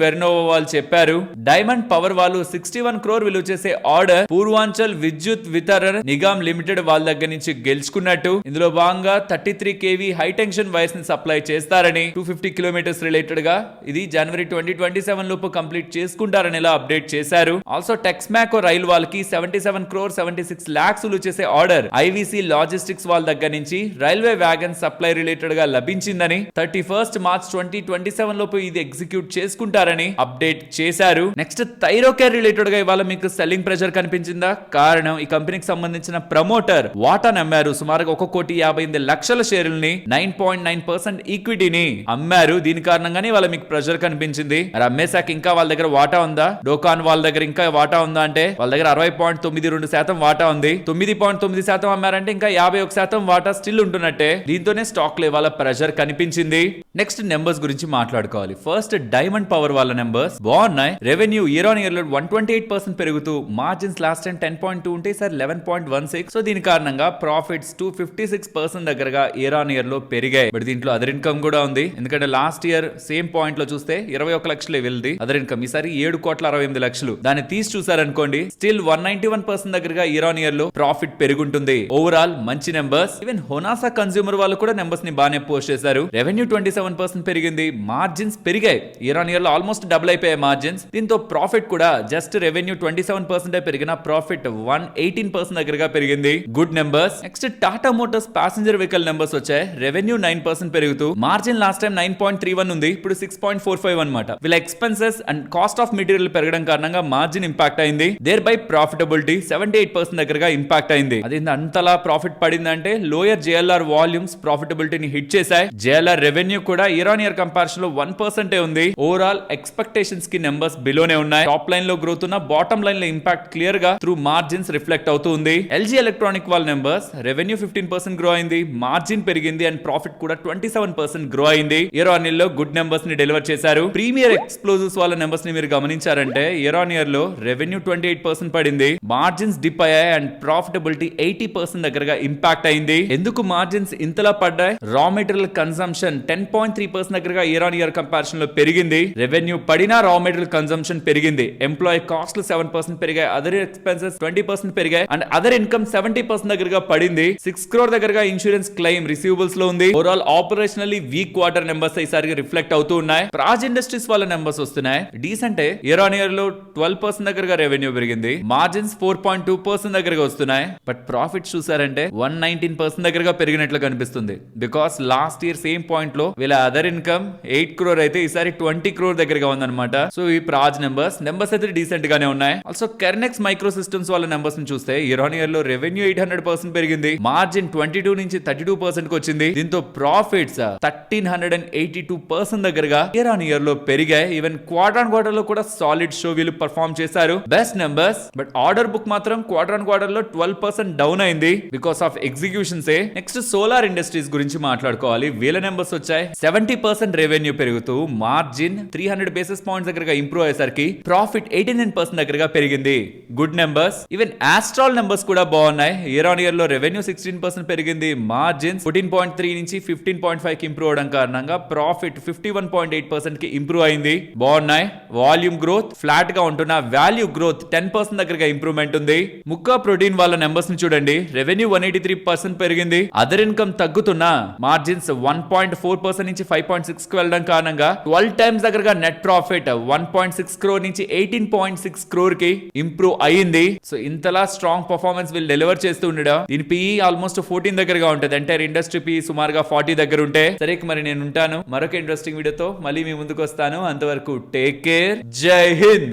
వెర్నోవా వాళ్ళు చెప్పారు. డైమండ్ పవర్ వాళ్ళు 61 crore విలువ చేసే ఆర్డర్ పూర్వాంచల్ విద్యుత్ వితరణ నిగమ్ లిమిటెడ్ వాళ్ళ దగ్గర నుంచి గెలుచుకున్నట్టు, ఇందులో భాగంగా 33 kV హై టెన్షన్ వైర్స్ ని సప్లై చేస్తారని, 250 kilometers రిలేటెడ్ గా ఇది జనవరి 2027 లోపు కంప్లీట్ చేసుకుంటారని అప్డేట్ చేశారు. ఆల్సో టెక్స్మాకో రైల్ వాళ్ళకి 77 crore 76 lakhs విలువ చేసే ఆర్డర్ IVC లాజిస్టిక్స్ వాళ్ళ దగ్గర నుంచి రైల్వే వ్యాగన్ సప్లై రిలేటెడ్ గా లభించిందని, 31st March 2027 లోపు ఇది ఎగ్జిక్యూట్ చేసుకుంటారని అప్డేట్ చేశారు. నెక్స్ట్ థైరోకేర్ రిలేటెడ్ గా ఇవాళ మీకు సెల్లింగ్ ప్రెషర్ కనిపించిందా? కారణం ఈ కంపెనీకి సంబంధించిన ప్రమోటర్ వాటాను అమ్మారు. సుమారుగా 1,58 లక్షల షేర్లని 9.9% ఈక్విటీని అమ్మారు. దీని కారణంగానే వాళ్ళ మీకు ప్రెషర్ కనిపించింది. మరి అమ్మేశాక ఇంకా వాళ్ళ దగ్గర వాటా ఉందా? డోకాన్ వాళ్ళ దగ్గర ఇంకా వాటా ఉందా అంటే వాళ్ళ దగ్గర 60.92% వాటా ఉంది. 9.9% అమ్మారంటే ఇంకా 51% వాటా స్టిల్ ఉంటున్నట్టే. దీంతోనే స్టాక్ లో వాళ్ళ ప్రెషర్ కనిపించింది. నెక్స్ట్ నెంబర్స్ గురించి మాట్లాడుకోవాలి. ఫస్ట్ డైమండ్ పవర్ వాళ్ళ నెంబర్స్ బాగున్నాయి. రెవెన్యూ ఇయర్ ఆన్ ఇయర్ లో 128% పెరుగుతూ, మార్జిన్స్ లాస్ట్ టైం 10.2 ఉంటే సార్ 11.16. సో దీని కారణంగా ప్రాఫిట్స్ 256% దగ్గరగా ఇయర్ ఆన్ ఇయర్ లో పెరిగాయి. బట్ దీంట్లో అదర్ ఇన్కమ్ కూడా ఉంది. ఎందుకంటే లాస్ట్ ఇయర్ సేమ్ పాయింట్ లో చూస్తే 21 లక్షలు వెళ్ది అదర్ ఇన్కమ్. ఈసారి 7,68 లక్షలు. దాన్ని తీసి చూసారనుకోండి స్టిల్ 191% దగ్గరగా ఇయర్ ఆన్ ఇయర్ లో ప్రాఫిట్ పెరుగుంటుంది. ఓవరాల్ మంచి నెంబర్స్. ఈవెన్ హొనాసా కన్స్యూమర్ వాళ్ళు కూడా నెంబర్స్ ని బాగానే పోస్ట్ చేశారు. రెవెన్యూ 27% పెరిగింది, మార్జిన్స్ పెరిగాయి. ఇయర్ ఆన్ ఇయర్ లో ఆల్మోస్ట్ డబుల్ అయిపోయాయి మార్జిన్స్. దీంతో ప్రాఫిట్ కూడా జస్ట్ రెవెన్యూ 27% పెరిగిన ప్రాఫిట్ 118% దగ్గరగా పెరిగింది. Good numbers. Next Tata Motors passenger vehicle numbers వచ్చాయి. రెవెన్యూ 9% పెరుగుతూ, మార్జిన్ లాస్ట్ టైం 9.31 ఉంది, ఇప్పుడు 6.45 అన్నమాట. వీళ్ళ expenses and cost of material పెరగడం కారణంగా మార్జిన్ ఇంపాక్ట్ అయింది. దేర్ బై ప్రాఫిటబిలిటీ 78% దగ్గరగా ఇంపాక్ట్ అయింది. అది అంతలా ప్రాఫిట్ పడిందంటే లోయర్ JLR వాల్యూమ్స్ ప్రాఫిటబిలిటీని హిట్ చేశాయి. JLR రెవెన్యూ కూడా ఇయర్ ఆన్ ఇయర్ కంపారిజన్ లో 1% ఉంది. ఓవరాల్ ఎక్స్పెక్టేషన్స్ కి నెంబర్స్ బిలోనే ఉన్నాయి. టాప్ లైన్ లో గ్రోత్ ఉన్న, బాటమ్ లైన్ లో ఇంపాక్ట్ క్లియర్ గా త్రూ మార్జిన్స్ రిఫ్లెక్ట్ అవుతుంది. LG ఎలక్ట్రానిక్ వాళ్ళ నెంబర్స్ రెవెన్యూ 15% గ్రో అయింది, మార్జిన్ పెరిగింది అండ్ ప్రాఫిట్ కూడా 27% గ్రో అయింది. ఇయర్ ఆన్ ఇయర్ లో గుడ్ నెంబర్స్ ని డెలివర్ చేశారు. ప్రీమియర్ ఎక్స్ప్లోజివ్స్ వాళ్ళ నెంబర్స్ ని మీరు గమనించారంటే ఇయర్ ఆన్ ఇయర్ లో రెవెన్యూ 28% పడింది, మార్జిన్స్ డిప్ అయ్యాయి అండ్ ప్రాఫిటబిలిటీ 80% దగ్గరగా ఇంపాక్ట్ అయింది. ఎందుకు మార్జిన్స్ ఇంతలా పడ్డాయి? రా మెటీరియల్ కన్సంప్షన్ 10.3% దగ్గరగా ఇయర్ ఆన్ ఇయర్ కంపారిజన్ లో పెరిగింది. రెవెన్యూ పడినా రా మెటీరియల్ కన్సంప్షన్ పెరిగింది. ఎంప్లాయీ కాస్ట్లు 7% పెరిగాయి, అదర్ ఎక్స్పెన్సెస్ 20% పెరిగాయి అండ్ అదర్ ఇన్కమ్ 70% దగ్గరగా పడింది. 6 crore దగ్గరగా ఇన్సూరెన్స్ క్లెయిమ్ రిసీవబుల్స్ లో ఉంది. ఓవరాల్ ఆపరేషనల్లీ వీక్ క్వార్టర్ నెంబర్స్ ఈసారి రిఫ్లెక్ట్ అవుతూ ఉన్నాయి. ప్రాజ్ ఇండస్ట్రీస్ వాళ్ళ నెంబర్స్ వస్తున్నాయి. డీసెంట్ ఇయర్ ఆన్ ఇయర్ లో 12% దగ్గరగా రెవెన్యూ పెరిగింది, మార్జిన్స్ 4.2% దగ్గరగా వస్తున్నాయి. బట్ ప్రాఫిట్ చూసారంటే 119% దగ్గరగా పెరిగినట్లు కనిపిస్తుంది. Because last year same point లో వీళ్ళ అదర్ ఇన్కమ్ 8 crore అయితే ఈసారి 20 crore దగ్గరగా ఉందన్నమాట. సో ఈ ప్రాజ్ నెంబర్స్ అయితే డీసెంట్ గానే ఉన్నాయి. ఆల్సో కెర్నెక్స్ మైక్రో సిస్టమ్స్ వాళ్ళ నెంబర్స్ ని చూస్తే ఇయర్ ఆన్ ఇయర్ లో రెవెన్యూ 800% పెరిగింది, మార్జిన్ 22 నుంచి 32% కి వచ్చింది. దీంతో ప్రాఫిట్స్ 1382% దగ్గరగా ఇయర్ ఆన్ ఇయర్ లో పెరిగాయి. ఈవెన్ క్వార్టర్ ఆన్ క్వార్టర్ లో కూడా సాలిడ్ షో వీళ్ళు పర్ఫార్మ్ చేశారు. Best numbers. But order book మాత్రం క్వార్టర్ ఆన్ క్వార్టర్ లో 12% డౌన్ అయింది because of executions. Next solar industries గురించి మాట్లాడుకోవాలి. వీళ్ళ నెంబర్స్ వచ్చాయి. 70% రెవెన్యూ పెరుగుతూ మార్జిన్ 300 బేసిస్ పాయింట్స్ దగ్గరగా ఇంప్రూవ్ అయ్యేసరికి ప్రాఫిట్ 89% దగ్గరగా పెరిగింది. Good numbers. Even Astral numbers కూడా బాగున్నాయి. ఇయర్ ఆన్ ఇయర్ లో రెవెన్యూ 16% పెరిగింది. మార్జిన్ 14.3 నుంచి 15.5 కి ఇంప్రూవ్ అవడం కారణంగా ప్రాఫిట్ 51.8% కి ఇంప్రూవ్ అయింది. బాగున్నాయి. వాల్యూమ్ గ్రోత్ ఫ్లాట్ గా ఉంటున్న వాల్యూ గ్రోత్ 10% దగ్గరగా ఇంప్రూవ్మెంట్ ఉంది. ముక్కా ప్రోటీన్ వాళ్ళ నెంబర్స్ ని చూడండి. రెవెన్యూ 183% పెరిగింది. అదర్ ఇన్కమ్ తగ్గుతున్నా మార్జిన్స్ 1.4% నుంచి 5.6 కి వెళ్ళడం కారణంగా 12 టైమ్స్ దగ్గరగా నెట్ ప్రాఫిట్ 1.6 crore నుంచి 18.6 crore కి ఇంప్రూవ్ అయ్యింది. సో ఇంతలా స్ట్రాంగ్ పర్ఫార్మెన్స్ వీళ్ళు డెలివర్ చేస్తూ ఉండడం. దీని పిఈ ఆల్మోస్ట్ 14 దగ్గరగా ఉంటుంది. అంటే ఇండస్ట్రీ పిఈ సుమారుగా 40 దగ్గర ఉంటే సరే. మరి నేను ఉంటాను మరొక ఇంట్రెస్టింగ్ వీడియోతో మళ్ళీ మీ ముందుకు వస్తాను. అంతవరకు టేక్ కేర్. జై హింద్.